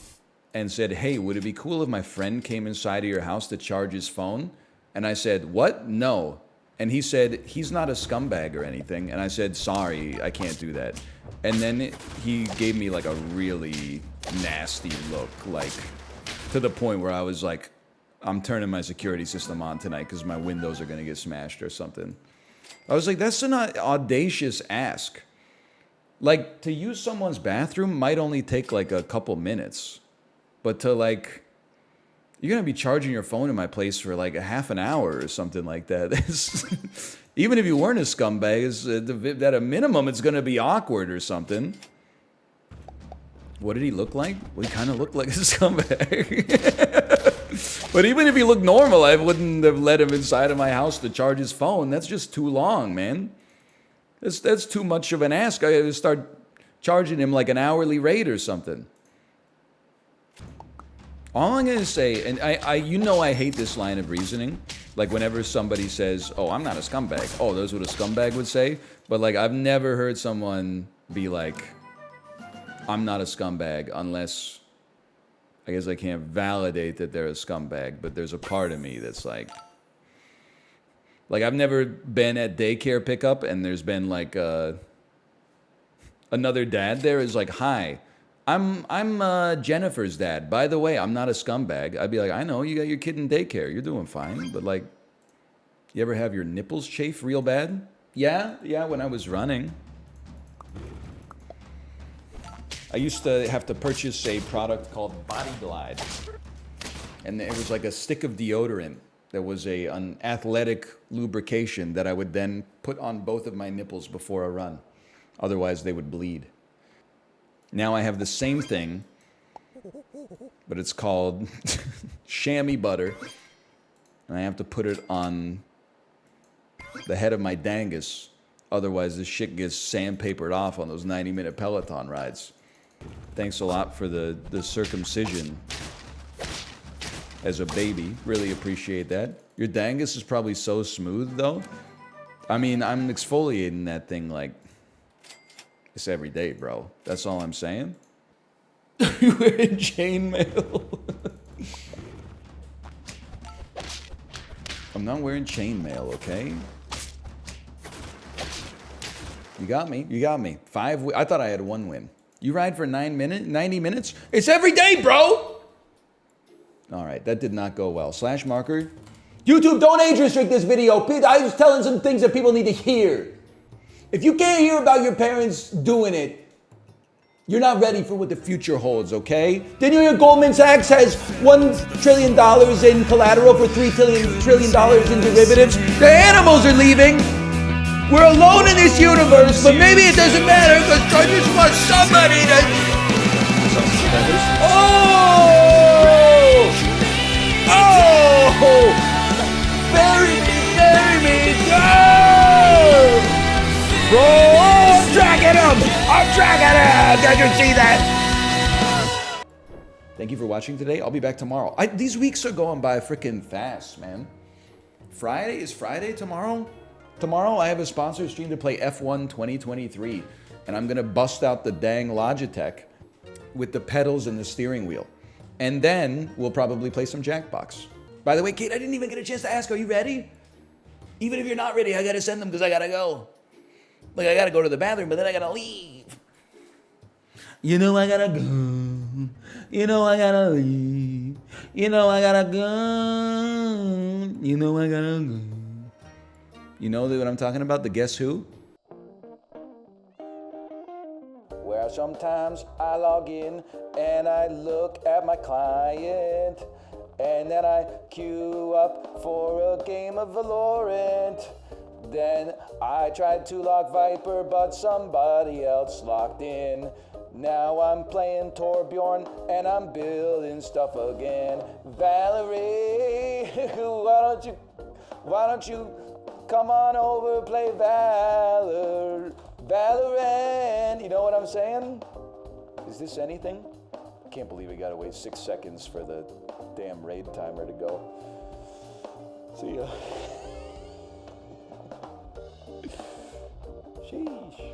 and said, "Hey, would it be cool if my friend came inside of your house to charge his phone?" And I said, "What? No." And he said, "He's not a scumbag or anything." And I said, "Sorry, I can't do that." And then he gave me like a really nasty look, like to the point where I was like, I'm turning my security system on tonight because my windows are going to get smashed or something. I was like, that's an audacious ask. Like, to use someone's bathroom might only take like a couple minutes. But to like, you're going to be charging your phone in my place for like a half an hour or something like that. Even if you weren't a scumbag, at a minimum, it's going to be awkward or something. What did he look like? Well, he kind of looked like a scumbag. But even if he looked normal, I wouldn't have let him inside of my house to charge his phone. That's just too long, man. That's too much of an ask. I gotta start charging him like an hourly rate or something. All I'm gonna say, and I hate this line of reasoning. Like whenever somebody says, "Oh, I'm not a scumbag." Oh, that's what a scumbag would say. But like, I've never heard someone be like, "I'm not a scumbag," unless I guess I can't validate that they're a scumbag. But there's a part of me that's like I've never been at daycare pickup and there's been like another dad there is like, "Hi, I'm Jennifer's dad. By the way, I'm not a scumbag." I'd be like, "I know, you got your kid in daycare. You're doing fine. But like, you ever have your nipples chafe real bad?" Yeah, when I was running. I used to have to purchase a product called Body Glide. And it was like a stick of deodorant. There was an athletic lubrication that I would then put on both of my nipples before a run. Otherwise, they would bleed. Now I have the same thing, but it's called chamois butter. And I have to put it on the head of my dangus. Otherwise, this shit gets sandpapered off on those 90-minute Peloton rides. Thanks a lot for the circumcision as a baby. Really appreciate that. Your dangus is probably so smooth, though. I mean, I'm exfoliating that thing like it's every day, bro. That's all I'm saying. You're wearing chainmail. I'm not wearing chainmail, okay? You got me. You got me. I thought I had 1 win. You ride for 90 minutes? It's every day, bro! All right, that did not go well. / marker. YouTube, don't age restrict this video. I was telling some things that people need to hear. If you can't hear about your parents doing it, you're not ready for what the future holds, okay? Did you hear Goldman Sachs has $1 trillion in collateral for $3 trillion in derivatives? The animals are leaving. We're alone in this universe, but maybe it doesn't matter because I just want somebody to... Oh! Bury me, go! Bro, I'm tracking him! Did you see that? Thank you for watching today. I'll be back tomorrow. These weeks are going by freaking fast, man. Is Friday tomorrow? Tomorrow I have a sponsor stream to play F1 2023, and I'm gonna bust out the dang Logitech with the pedals and the steering wheel. And then we'll probably play some Jackbox. By the way, Kate, I didn't even get a chance to ask, are you ready? Even if you're not ready, I gotta send them because I gotta go. Like, I gotta go to the bathroom, but then I gotta leave. You know I gotta go. You know I gotta leave. You know I gotta go. You know I gotta go. You know what I'm talking about? The Guess Who? Where sometimes I log in and I look at my client, and then I queue up for a game of Valorant. Then I tried to lock Viper, but somebody else locked in. Now I'm playing Torbjorn and I'm building stuff again. Valerie, why don't you come on over, play Valorant? You know what I'm saying? Is this anything? I can't believe we gotta wait 6 seconds for the damn raid timer to go. See ya. Sheesh.